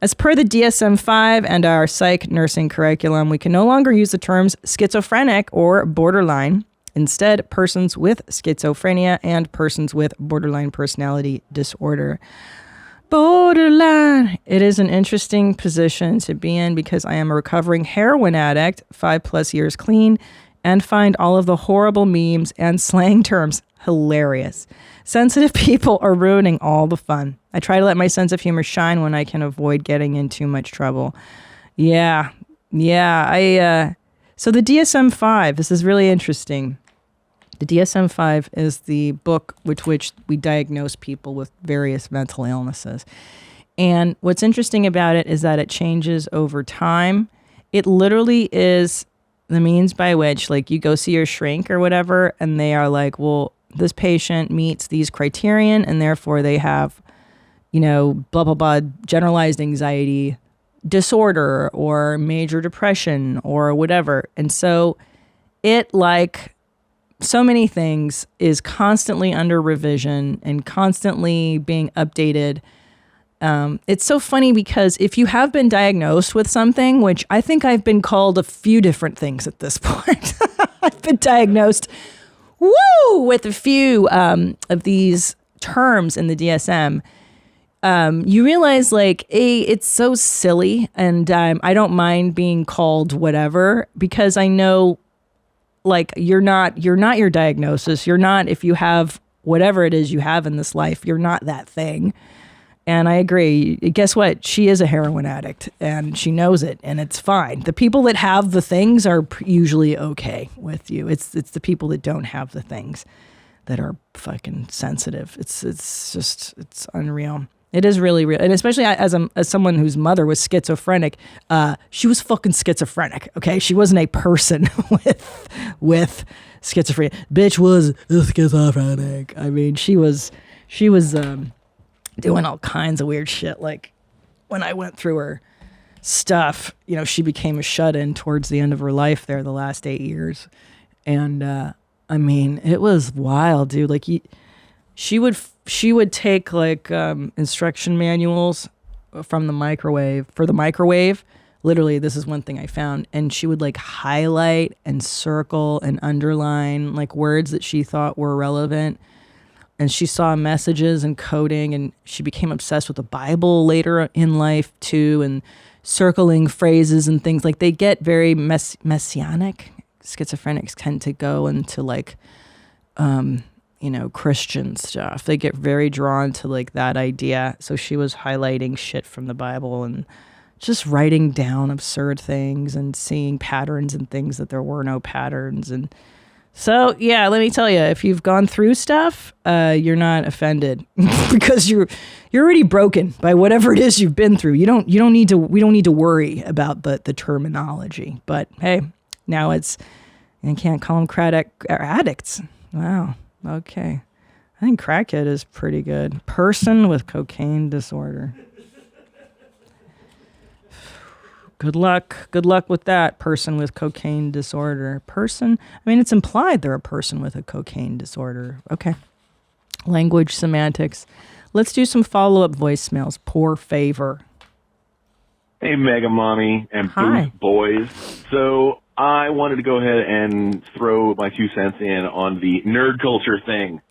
As per the DSM-5 and our psych nursing curriculum, we can no longer use the terms schizophrenic or borderline. Instead, persons with schizophrenia and persons with borderline personality disorder. Borderline. It is an interesting position to be in because I am a recovering heroin addict, 5+ years clean, and find all of the horrible memes and slang terms hilarious. Sensitive people are ruining all the fun. I try to let my sense of humor shine when I can avoid getting in too much trouble. Yeah. So the DSM-5, this is really interesting. The DSM-5 is the book with which we diagnose people with various mental illnesses. And what's interesting about it is that it changes over time. It literally is the means by which, like, you go see your shrink or whatever, and they are like, well, this patient meets these criterion, and therefore they have, blah, blah, blah, generalized anxiety disorder or major depression or whatever. And so it, like so many things, is constantly under revision and constantly being updated. It's so funny because if you have been diagnosed with something, which I think I've been called a few different things at this point, I've been diagnosed, with a few of these terms in the DSM. You realize, like, it's so silly, and I don't mind being called whatever, because I know, like, you're not your diagnosis. You're not, if you have whatever it is you have in this life, you're not that thing. And I agree. Guess what? She is a heroin addict, and she knows it, and it's fine. The people that have the things are usually okay with you. It's the people that don't have the things that are fucking sensitive. It's unreal. It is really real. And especially as someone whose mother was schizophrenic, she was fucking schizophrenic, okay? She wasn't a person with schizophrenia. Bitch was schizophrenic. I mean, she was doing all kinds of weird shit. Like, when I went through her stuff, she became a shut-in towards the end of her life there, the last 8 years. And, I mean, it was wild, dude. Like, she would take, like, instruction manuals from the microwave, for the microwave. Literally, this is one thing I found. And she would, like, highlight and circle and underline, like, words that she thought were relevant. And she saw messages and coding, and she became obsessed with the Bible later in life too, and circling phrases and things. Like, they get very messianic. Schizophrenics tend to go into, like, Christian stuff. They get very drawn to, like, that idea. So she was highlighting shit from the Bible and just writing down absurd things and seeing patterns and things that there were no patterns. And so, yeah, let me tell you, if you've gone through stuff, you're not offended because you're already broken by whatever it is you've been through. We don't need to worry about the terminology. But hey, now I can't call them addicts. Wow. Okay. I think crackhead is pretty good. Person with cocaine disorder. Good luck with that, person with cocaine disorder. Person, I mean, it's implied they're a person with a cocaine disorder. Okay. Language semantics. Let's do some follow-up voicemails. Poor favor. Hey, Mega Mommy and Hi. Boost Boys. So I wanted to go ahead and throw my 2 cents in on the nerd culture thing.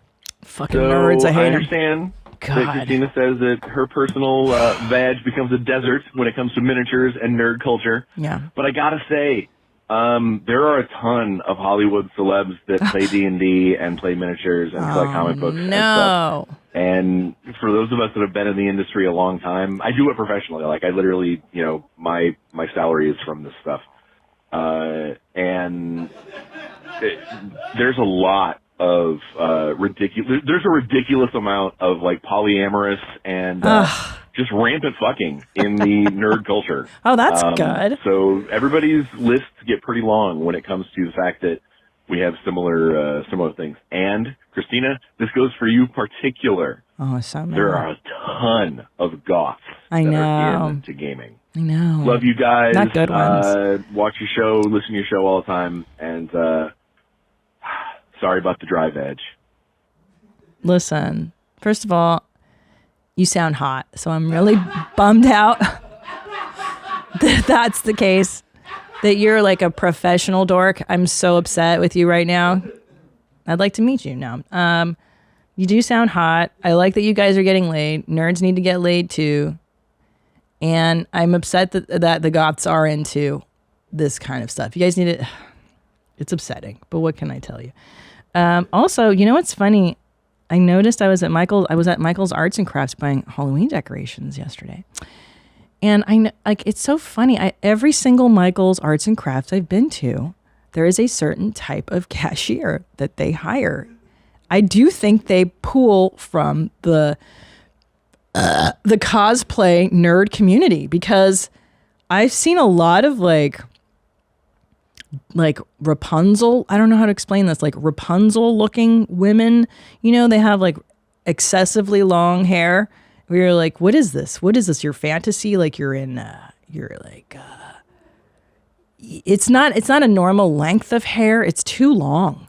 Fucking nerds, I hate them. understand God. that Christina says that her personal vag becomes a desert when it comes to miniatures and nerd culture. Yeah. But I gotta say, there are a ton of Hollywood celebs that play D&D and play miniatures and collect comic books and stuff. And for those of us that have been in the industry a long time, I do it professionally. Like, I literally, my salary is from this stuff. And there's a lot of ridiculous. There's a ridiculous amount of, like, polyamorous and just rampant fucking in the nerd culture. Oh, that's good. So everybody's lists get pretty long when it comes to the fact that we have similar things. And Christina, this goes for you particular. Oh, so mad. There are a ton of goths I that know. are into gaming. I know. Love you guys. Not good ones. Watch your show, listen to your show all the time, and sorry about the dry veg. Listen, first of all, you sound hot, so I'm really bummed out that that's the case, that you're like a professional dork. I'm so upset with you right now. I'd like to meet you now. You do sound hot. I like that you guys are getting laid. Nerds need to get laid too. And I'm upset that the goths are into this kind of stuff. You guys need it. It's upsetting, but what can I tell you? Also, you know what's funny? I noticed I was at Michael's Arts and Crafts buying Halloween decorations yesterday. And it's so funny. Every single Michael's Arts and Crafts I've been to, there is a certain type of cashier that they hire. I do think they pull from the cosplay nerd community, because I've seen a lot of like Rapunzel. I don't know how to explain this. Like Rapunzel looking women, they have like excessively long hair. We were like, what is this? What is this? Your fantasy? Like it's not a normal length of hair. It's too long.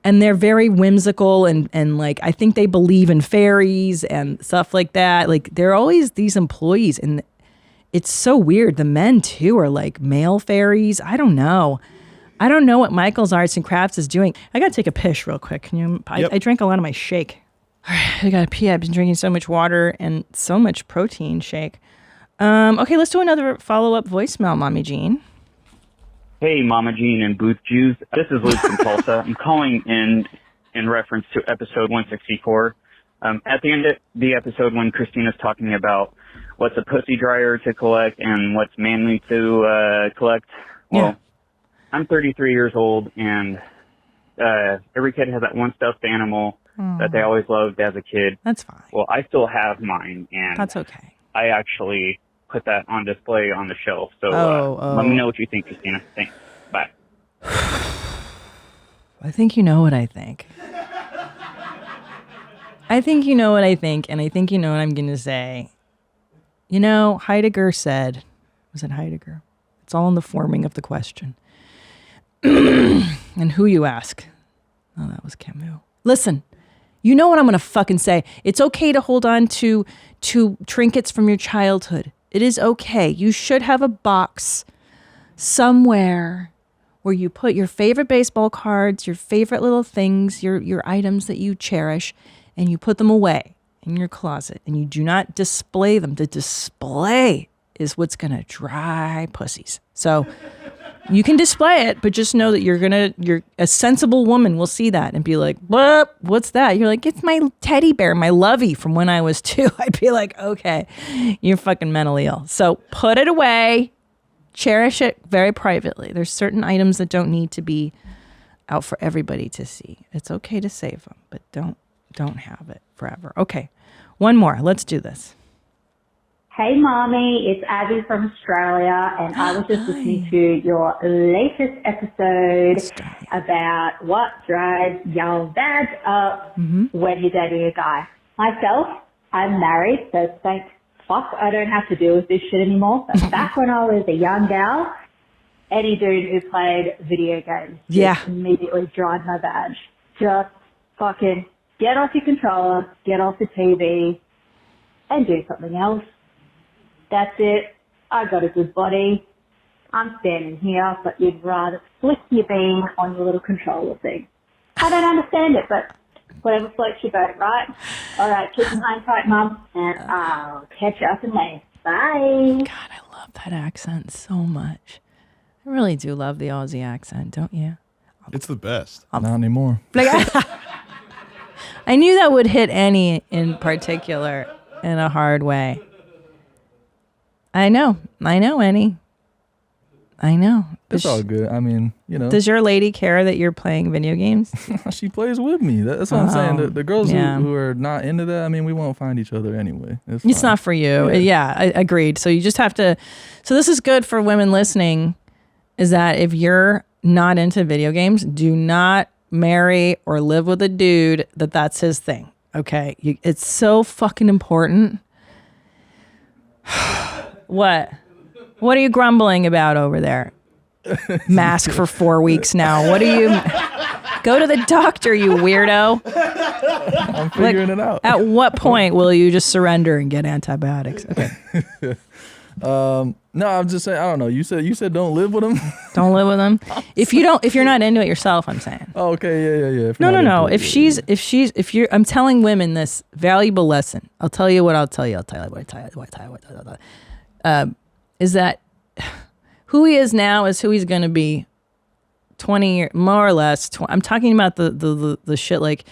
And they're very whimsical and like, I think they believe in fairies and stuff like that. Like they're always these employees, and it's so weird. The men too are like male fairies. I don't know what Michael's Arts and Crafts is doing. I gotta take a piss real quick. Can you? Yep. I drank a lot of my shake. All right, I gotta pee. I've been drinking so much water and so much protein shake. Okay, let's do another follow-up voicemail, Mommy Jean. Hey, Mama Jean and Booth Jews. This is Luke from Tulsa. I'm calling in reference to episode 164. At the end of the episode when Christina's talking about what's a pussy dryer to collect and what's manly to collect. Well, Yeah. I'm 33 years old, and every kid has that one stuffed animal that they always loved as a kid. That's fine. Well, I still have mine, and That's okay. I actually put that on display on the shelf. So Oh. let me know what you think, Christina. Thanks. Bye. I think you know what I think. I think you know what I think, and I think you know what I'm going to say. Heidegger said, was it Heidegger? It's all in the forming of the question. And who you ask. Oh, that was Camus. Listen, you know what I'm going to fucking say. It's okay to hold on to trinkets from your childhood. It is okay. You should have a box somewhere where you put your favorite baseball cards, your favorite little things, your items that you cherish, and you put them away in your closet, and you do not display them. The display is what's going to dry pussies. So you can display it, but just know that you're a sensible woman will see that and be like, what's that? You're like, it's my teddy bear, my lovey from when I was 2. I'd be like, okay, you're fucking mentally ill. So put it away, cherish it very privately. There's certain items that don't need to be out for everybody to see. It's okay to save them, but don't have it forever. Okay, one more. Let's do this. Hey, Mommy, it's Abby from Australia, and I was just listening to your latest episode about what drives young dads up when you're dating a guy. Myself, I'm married, so thank fuck I don't have to deal with this shit anymore. But back when I was a young gal, any dude who played video games just immediately dried my badge. Just fucking get off your controller, get off the TV, and do something else. That's it. I got a good body. I'm standing here, but you'd rather flick your bean on your little controller thing. I don't understand it, but whatever floats your boat, right? All right, keep your hand tight, Mum, and I'll catch you up in May. Bye. God, I love that accent so much. I really do love the Aussie accent, don't you? It's the best. Not anymore. I knew that would hit Annie in particular in a hard way. I know, Annie. I know. It's all good. I mean, Does your lady care that you're playing video games? she plays with me. That's what I'm saying. The girls yeah. who are not into that, I mean, we won't find each other anyway. It's not for you. Yeah, I agreed. So you just have to. So this is good for women listening, is that if you're not into video games, do not marry or live with a dude that's his thing. Okay? It's so fucking important. What? What are you grumbling about over there? Mask for 4 weeks now. What are you? Go to the doctor, you weirdo. I'm figuring it out. At what point will you just surrender and get antibiotics? Okay. No, I'm just saying. I don't know. You said don't live with them. Don't live with them. If you're not into it yourself, I'm saying. Oh, okay, yeah. No. If you're, I'm telling women this valuable lesson. I'll tell you what I'll tell you. Is that who he is now is who he's going to be 20 years, more or less. I'm talking about the shit like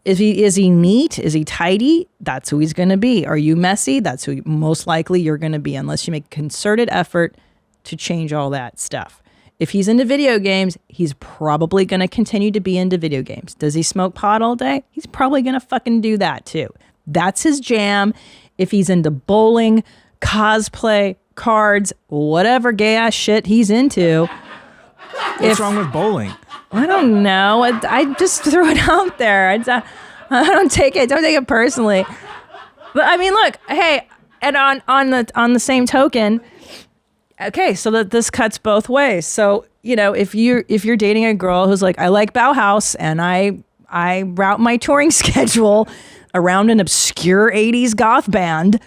Is he neat? Is he tidy? That's who he's going to be. Are you messy? That's who most likely you're going to be, unless you make a concerted effort to change all that stuff. If he's into video games, he's probably going to continue to be into video games. Does he smoke pot all day? He's probably going to fucking do that too. That's his jam. If he's into bowling, cosplay, cards, whatever gay ass shit he's into. What's wrong with bowling? I don't know. I just threw it out there. I don't take it personally. But I mean, look, hey, and on the same token, okay, so that this cuts both ways. So, you know, if you're dating a girl who's like, I like Bauhaus and I route my touring schedule around an obscure 80s goth band,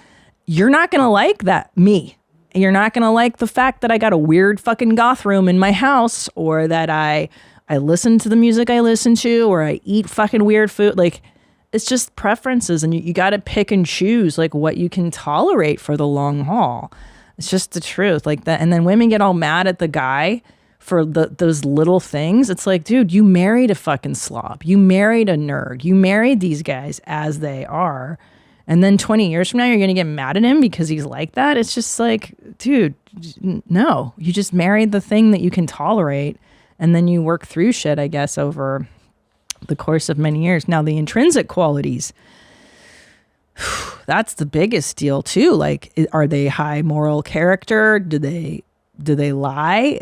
you're not going to like me. You're not going to like the fact that I got a weird fucking goth room in my house, or that I listen to the music I listen to, or I eat fucking weird food. Like, it's just preferences, and you got to pick and choose like what you can tolerate for the long haul. It's just the truth, like that. And then women get all mad at the guy for those little things. It's like, dude, you married a fucking slob. You married a nerd. You married these guys as they are. And then 20 years from now, you're going to get mad at him because he's like that. It's just like, dude, no, you just married the thing that you can tolerate. And then you work through shit, I guess, over the course of many years. Now, the intrinsic qualities, that's the biggest deal too. Like, are they high moral character? Do they lie?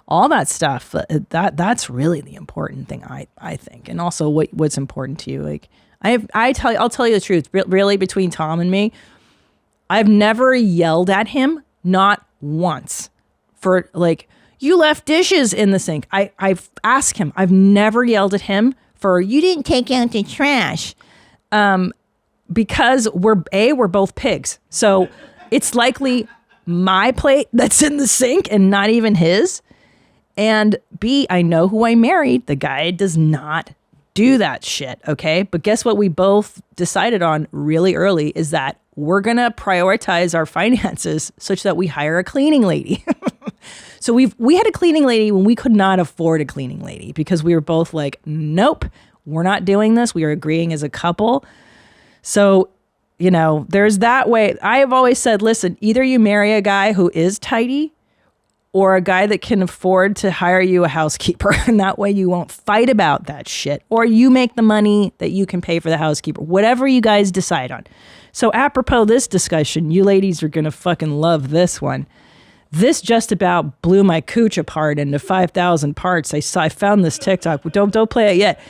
All that stuff. That's really the important thing, I think. And also what's important to you. Like, I'll tell you the truth. Really, between Tom and me, I've never yelled at him, not once, for like, you left dishes in the sink. I've asked him. I've never yelled at him for, you didn't take out the trash. Because we're both pigs. So it's likely my plate that's in the sink and not even his. And B, I know who I married. The guy does not do that shit, okay? But guess what we both decided on really early is that we're going to prioritize our finances such that we hire a cleaning lady. So we had a cleaning lady when we could not afford a cleaning lady, because we were both like, nope, we're not doing this. We are agreeing as a couple. So, you know, there's that way. I have always said, listen, either you marry a guy who is tidy or a guy that can afford to hire you a housekeeper. And that way you won't fight about that shit. Or you make the money that you can pay for the housekeeper, whatever you guys decide on. So apropos this discussion, you ladies are going to fucking love this one. This just about blew my cooch apart into 5,000 parts. I found this TikTok, but don't play it yet.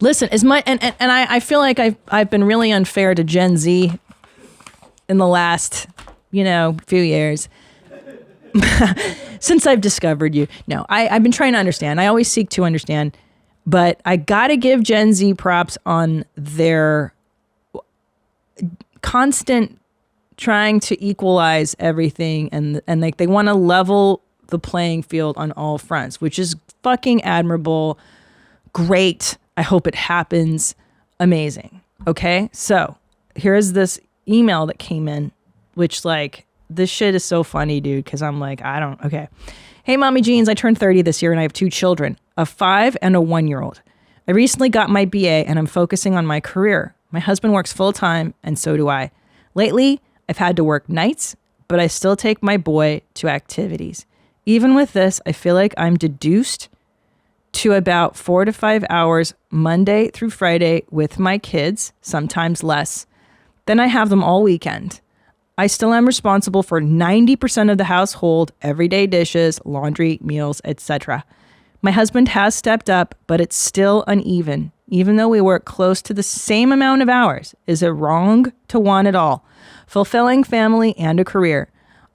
Listen, I feel like I've been really unfair to Gen Z in the last, few years. Since I've discovered you. No, I've been trying to understand. I always seek to understand, but I gotta give Gen Z props on their constant trying to equalize everything, and like they want to level the playing field on all fronts, which is fucking admirable. Great. I hope it happens. Amazing. Okay. So here's this email that came in, which like, this shit is so funny, dude. Cause I'm like, okay. Hey, Mommy Jeans, I turned 30 this year and I have 2 children, a 5 and a 1-year-old. I recently got my BA and I'm focusing on my career. My husband works full time and so do I. Lately, I've had to work nights, but I still take my boy to activities. Even with this, I feel like I'm deduced to about 4 to 5 hours Monday through Friday with my kids, sometimes less. Then I have them all weekend. I still am responsible for 90% of the household, everyday dishes, laundry, meals, etc. My husband has stepped up, but it's still uneven. Even though we work close to the same amount of hours, is it wrong to want it all? Fulfilling family and a career.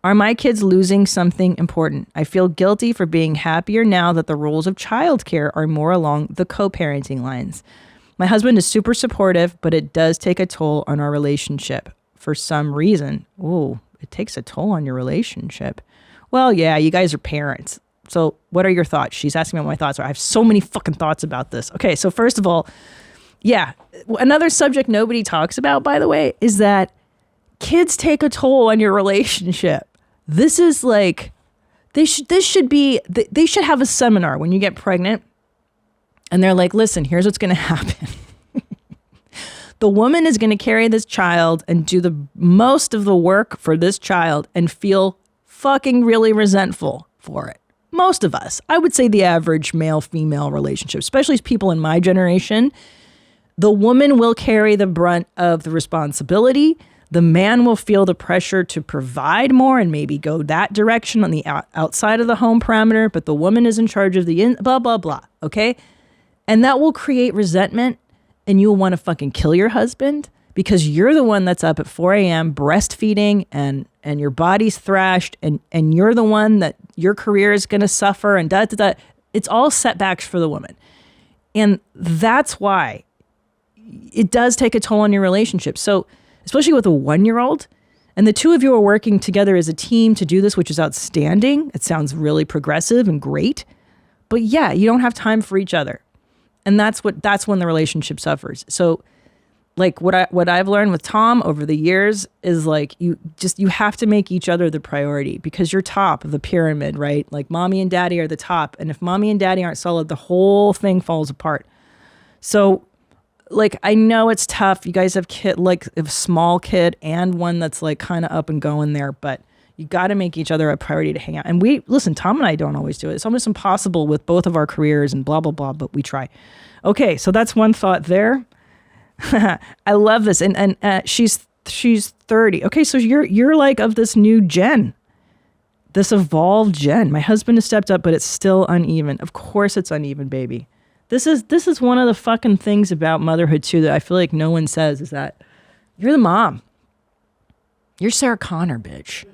Are my kids losing something important? I feel guilty for being happier now that the rules of childcare are more along the co-parenting lines. My husband is super supportive, but it does take a toll on our relationship for some reason. Ooh, it takes a toll on your relationship. Well, yeah, you guys are parents. So what are your thoughts? She's asking me what my thoughts are. I have so many fucking thoughts about this. Okay, so first of all, yeah, another subject nobody talks about, by the way, is that kids take a toll on your relationship. This is like, they should have a seminar when you get pregnant And they're like, listen, here's what's going to happen. The woman is going to carry this child and do the most of the work for this child and feel fucking really resentful for it. Most of us, I would say the average male-female relationship, especially people in my generation, the woman will carry the brunt of the responsibility. The man will feel the pressure to provide more and maybe go that direction on the outside of the home parameter, but the woman is in charge of the blah, blah, blah, okay? And that will create resentment, and you'll want to fucking kill your husband because you're the one that's up at 4 a.m. breastfeeding and your body's thrashed and you're the one that your career is going to suffer and da-da-da. It's all setbacks for the woman. And that's why it does take a toll on your relationship. So especially with a 1-year-old, and the two of you are working together as a team to do this, which is outstanding. It sounds really progressive and great. But yeah, you don't have time for each other. And that's when the relationship suffers. So like what I've learned with Tom over the years is like you have to make each other the priority because you're top of the pyramid, right? Like mommy and daddy are the top. And if mommy and daddy aren't solid, the whole thing falls apart. So like, I know it's tough. You guys have a small kid and one that's like kind of up and going there, but you got to make each other a priority to hang out. And Tom and I don't always do it. It's almost impossible with both of our careers and blah, blah, blah, but we try. Okay. So that's one thought there. I love this. And she's 30. Okay. So you're like of this new gen, this evolved gen. My husband has stepped up, but it's still uneven. Of course it's uneven, baby. This is one of the fucking things about motherhood too that I feel like no one says is that you're the mom. You're Sarah Connor, bitch.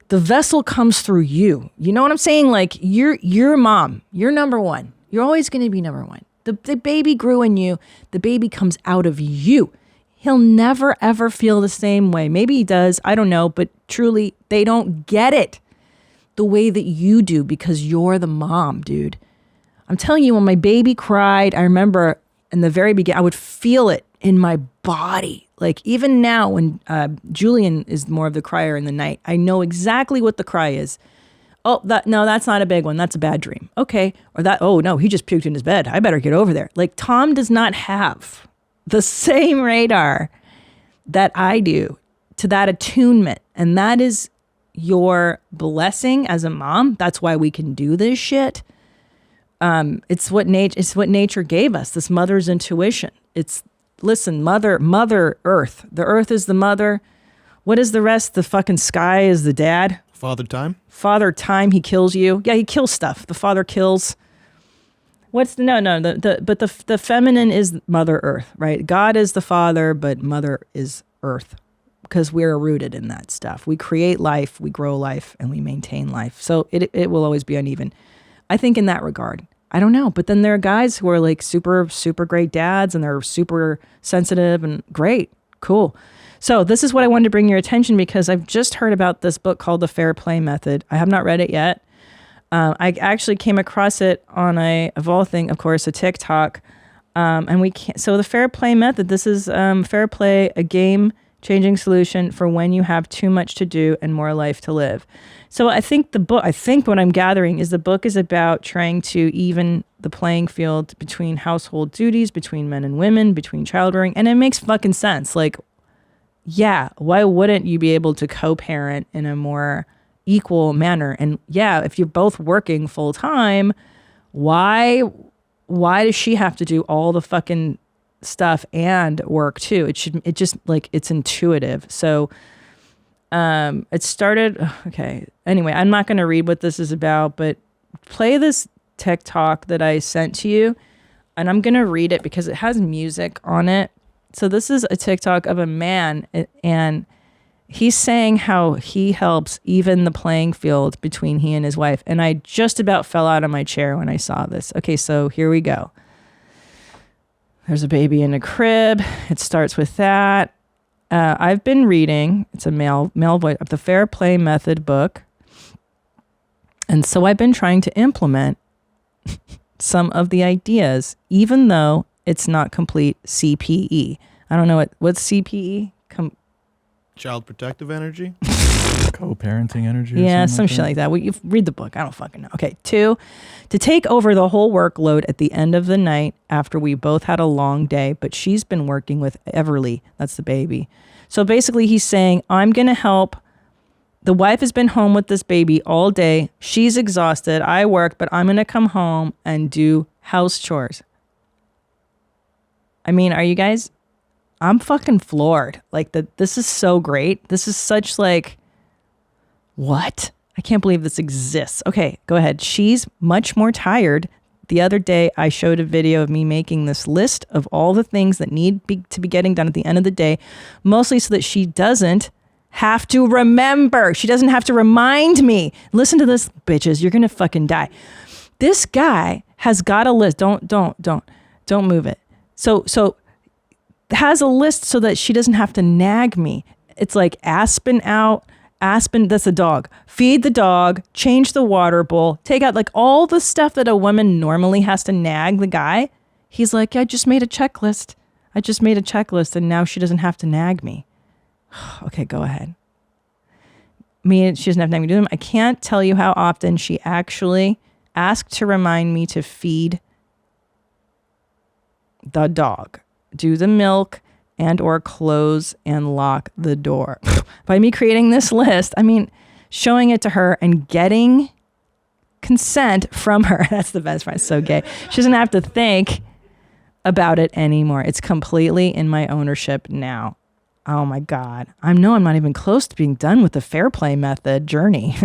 The vessel comes through you. You know what I'm saying? Like you're mom. You're number one. You're always going to be number one. The baby grew in you. The baby comes out of you. He'll never, ever feel the same way. Maybe he does. I don't know. But truly, they don't get it the way that you do because you're the mom, dude. I'm telling you, when my baby cried, I remember in the very beginning, I would feel it in my body. Like even now when Julian is more of the crier in the night, I know exactly what the cry is. Oh, that's not a big one. That's a bad dream. Okay. Or oh no, he just puked in his bed. I better get over there. Like Tom does not have the same radar that I do to that attunement. And that is your blessing as a mom. That's why we can do this shit. It's what nature gave us, this mother's intuition. Listen, mother earth. The earth is the mother. What is the rest? The fucking sky is the dad. Father time, he kills you. Yeah, he kills stuff. The father kills. But the feminine is Mother Earth, right? God is the father, but mother is earth because we're rooted in that stuff. We create life, we grow life, and we maintain life. So it will always be uneven. I think in that regard, I don't know. But then there are guys who are like super, super great dads and they're super sensitive and great. Cool. So this is what I wanted to bring your attention because I've just heard about this book called The Fair Play Method. I have not read it yet. I actually came across it on of all things, of course, a TikTok. So The Fair Play Method, this is Fair Play, a game-changing solution for when you have too much to do and more life to live. So I think what I'm gathering is the book is about trying to even the playing field between household duties, between men and women, between childbearing. And it makes fucking sense. Like, yeah, why wouldn't you be able to co-parent in a more equal manner? And yeah, if you're both working full time, why does she have to do all the fucking stuff and work too? It's intuitive. So it started, okay. Anyway, I'm not going to read what this is about, but play this TikTok that I sent to you and I'm going to read it because it has music on it. So this is a TikTok of a man and he's saying how he helps even the playing field between he and his wife. And I just about fell out of my chair when I saw this. Okay, so here we go. There's a baby in a crib. It starts with that. I've been reading, it's a male voice, the Fair Play Method book. And so I've been trying to implement some of the ideas, even though it's not complete CPE. I don't know what's CPE? Child Protective Energy? Co-parenting energy. Yeah, or some shit like that. Well, you read the book. I don't fucking know. Okay, 2, to take over the whole workload at the end of the night after we both had a long day, but she's been working with Everly. That's the baby. So basically he's saying, I'm going to help. The wife has been home with this baby all day. She's exhausted. I work, but I'm going to come home and do house chores. I mean, are you guys... I'm fucking floored. Like, this is so great. This is such like... What? I can't believe this exists. Okay, go ahead. She's much more tired. The other day, I showed a video of me making this list of all the things that need to be getting done at the end of the day, mostly so that she doesn't have to remember. She doesn't have to remind me. Listen to this, bitches. You're going to fucking die. This guy has got a list. Don't move it. So has a list so that she doesn't have to nag me. It's like Aspen out. Aspen, that's a dog. Feed the dog, change the water bowl, take out like all the stuff that a woman normally has to nag the guy. He's like, I just made a checklist. And now she doesn't have to nag me. Okay, go ahead. She doesn't have to nag me to do them. I can't tell you how often she actually asked to remind me to feed the dog, do the milk, and or close and lock the door. By me creating this list, I mean, showing it to her and getting consent from her. That's the best part. It's so gay. She doesn't have to think about it anymore. It's completely in my ownership now. Oh my God. I'm not even close to being done with the fair play method journey,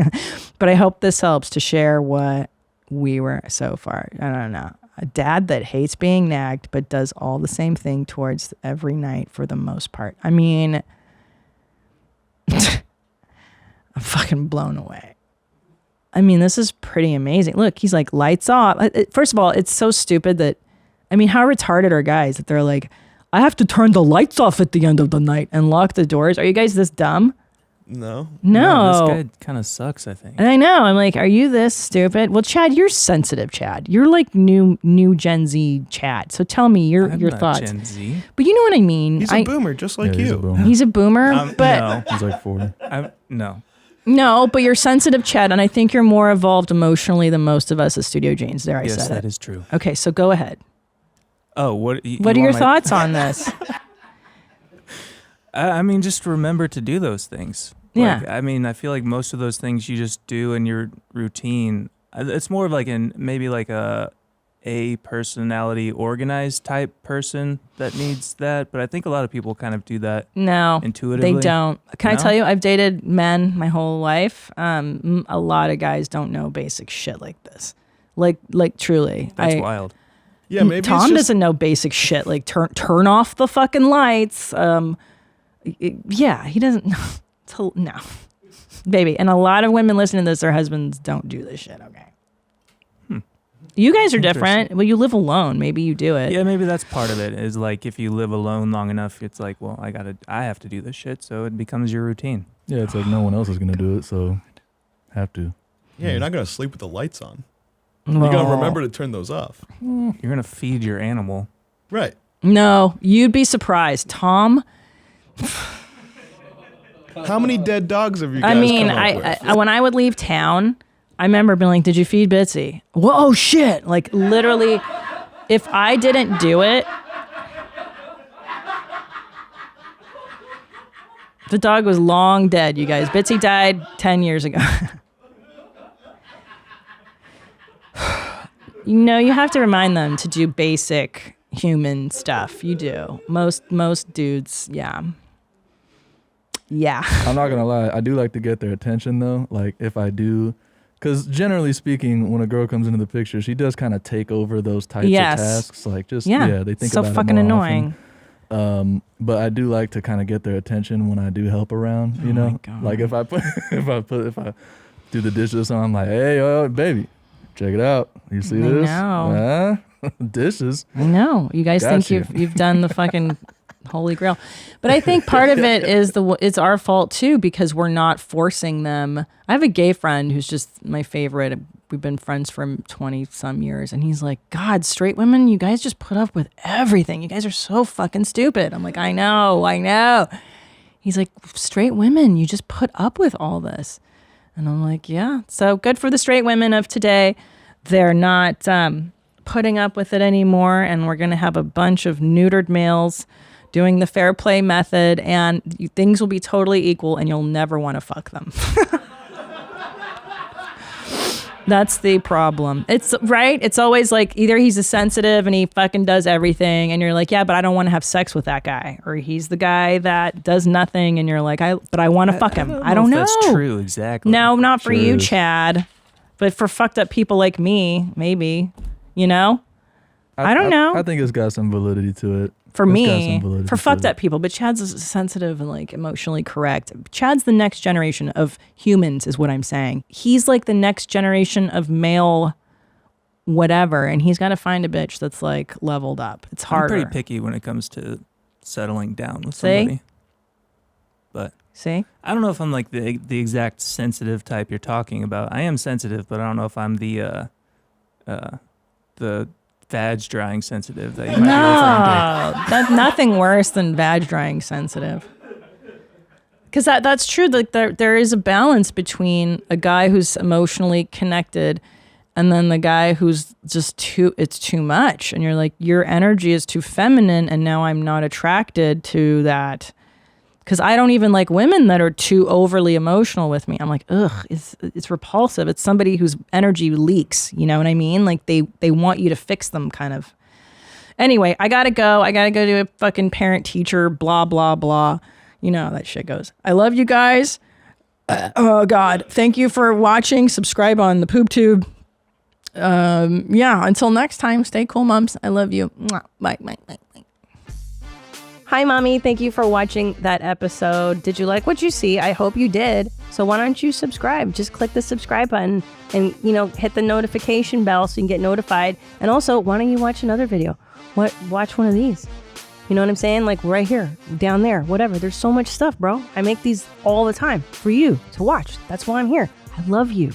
but I hope this helps to share what we were so far. I don't know. A dad that hates being nagged, but does all the same thing towards every night for the most part. I mean, I'm fucking blown away. I mean, this is pretty amazing. Look, he's like, lights off. First of all, it's so stupid that, I mean, how retarded are guys that they're like, I have to turn the lights off at the end of the night and lock the doors. Are you guys this dumb? No. No. This guy kind of sucks, I think. And I know. I'm like, are you this stupid? Well, Chad, you're sensitive, Chad. You're like new Gen Z Chad. So tell me your not thoughts. Gen Z. But you know what I mean. He's a boomer, just like He's a you. boomer. He's a boomer, but No. He's like 40. No. no, but you're sensitive, Chad, and I think you're more evolved emotionally than most of us as Studio Janes. There, I Yes, said that it. is true. Okay, so go ahead. Oh, what are your thoughts on this? I mean, just remember to do those things. Yeah. Like, I mean, I feel like most of those things you just do in your routine. It's more of like maybe like a personality organized type person that needs that. But I think a lot of people kind of do that. No, intuitively. they don't. Can I No? tell you, I've dated men my whole life. A lot of guys don't know basic shit like this. Like truly. That's wild. Yeah, maybe Tom it's just, doesn't know basic shit like turn off the fucking lights. Yeah, he doesn't know. No, baby. And a lot of women listening to this, their husbands don't do this shit. Okay. You guys are different. Well, you live alone. Maybe you do it. Yeah, maybe that's part of it. Is like if you live alone long enough, it's like, well, I have to do this shit, so it becomes your routine. Yeah, it's like no one else is gonna do it, so have to. yeah, you're not going to sleep with the lights on. Well, You got to remember to turn those off. You're gonna feed your animal. Right. No, you'd be surprised, Tom. How many dead dogs have you guys I mean, come up with? I when I would leave town, I remember being like, "Did you feed Bitsy?" Whoa, shit! Like literally, if I didn't do it, the dog was long dead. You guys, Bitsy died 10 years ago. You know, you have to remind them to do basic human stuff. You do. Most dudes, yeah. I'm not gonna lie, I do like to get their attention though. Like if I do, because generally speaking, when a girl comes into the picture, she does kind of take over those types of tasks. Like just they think so about fucking it more annoying. often. But I do like to kind of get their attention when I do help around. You know, like if I do the dishes, and I'm like, hey, baby, check it out. You see this? know. Dishes. I know. You guys Got think you've done the fucking holy grail. But I think part of it is it's our fault too, because we're not forcing them. I have a gay friend who's just my favorite. We've been friends for 20 some years, and he's like, God, straight women, you guys just put up with everything. You guys are so fucking stupid. I'm like, I know. He's like, straight women, you just put up with all this. And I'm like, yeah. So good for the straight women of today. They're not putting up with it anymore. And we're going to have a bunch of neutered males doing the fair play method. And things will be totally equal and you'll never want to fuck them. That's the problem. It's right. It's always like either he's a sensitive and he fucking does everything. And you're like, yeah, but I don't want to have sex with that guy. Or he's the guy that does nothing. And you're like, but I want to fuck him. I don't know. That's true. Exactly. No, not for you, is. Chad. But for fucked up people like me, maybe, you know? I don't know. I think it's got some validity to it. For me, for fucked up people, but Chad's sensitive and like emotionally correct. Chad's the next generation of humans is what I'm saying. He's like the next generation of male whatever, and he's got to find a bitch that's like leveled up. It's harder. I'm pretty picky when it comes to settling down with somebody. But see, I don't know if I'm like the exact sensitive type you're talking about. I am sensitive, but I don't know if I'm the vag drying sensitive that you might be referring to. That's nothing worse than vag drying sensitive. Because that's true. Like there is a balance between a guy who's emotionally connected and then the guy who's just it's too much. And you're like, your energy is too feminine and now I'm not attracted to that. Because I don't even like women that are too overly emotional with me. I'm like, ugh, it's repulsive. It's somebody whose energy leaks. You know what I mean? Like they want you to fix them kind of. Anyway, I gotta go. I gotta go to a fucking parent teacher, blah, blah, blah. You know how that shit goes. I love you guys. Oh, God. Thank you for watching. Subscribe on the Poop Tube. Yeah, until next time, stay cool, moms. I love you. Mwah. Bye, bye, bye. Hi, Mommy. Thank you for watching that episode. Did you like what you see? I hope you did. So why don't you subscribe? Just click the subscribe button and, hit the notification bell so you can get notified. And also, why don't you watch another video? Watch one of these. You know what I'm saying? Like right here, down there, whatever. There's so much stuff, bro. I make these all the time for you to watch. That's why I'm here. I love you.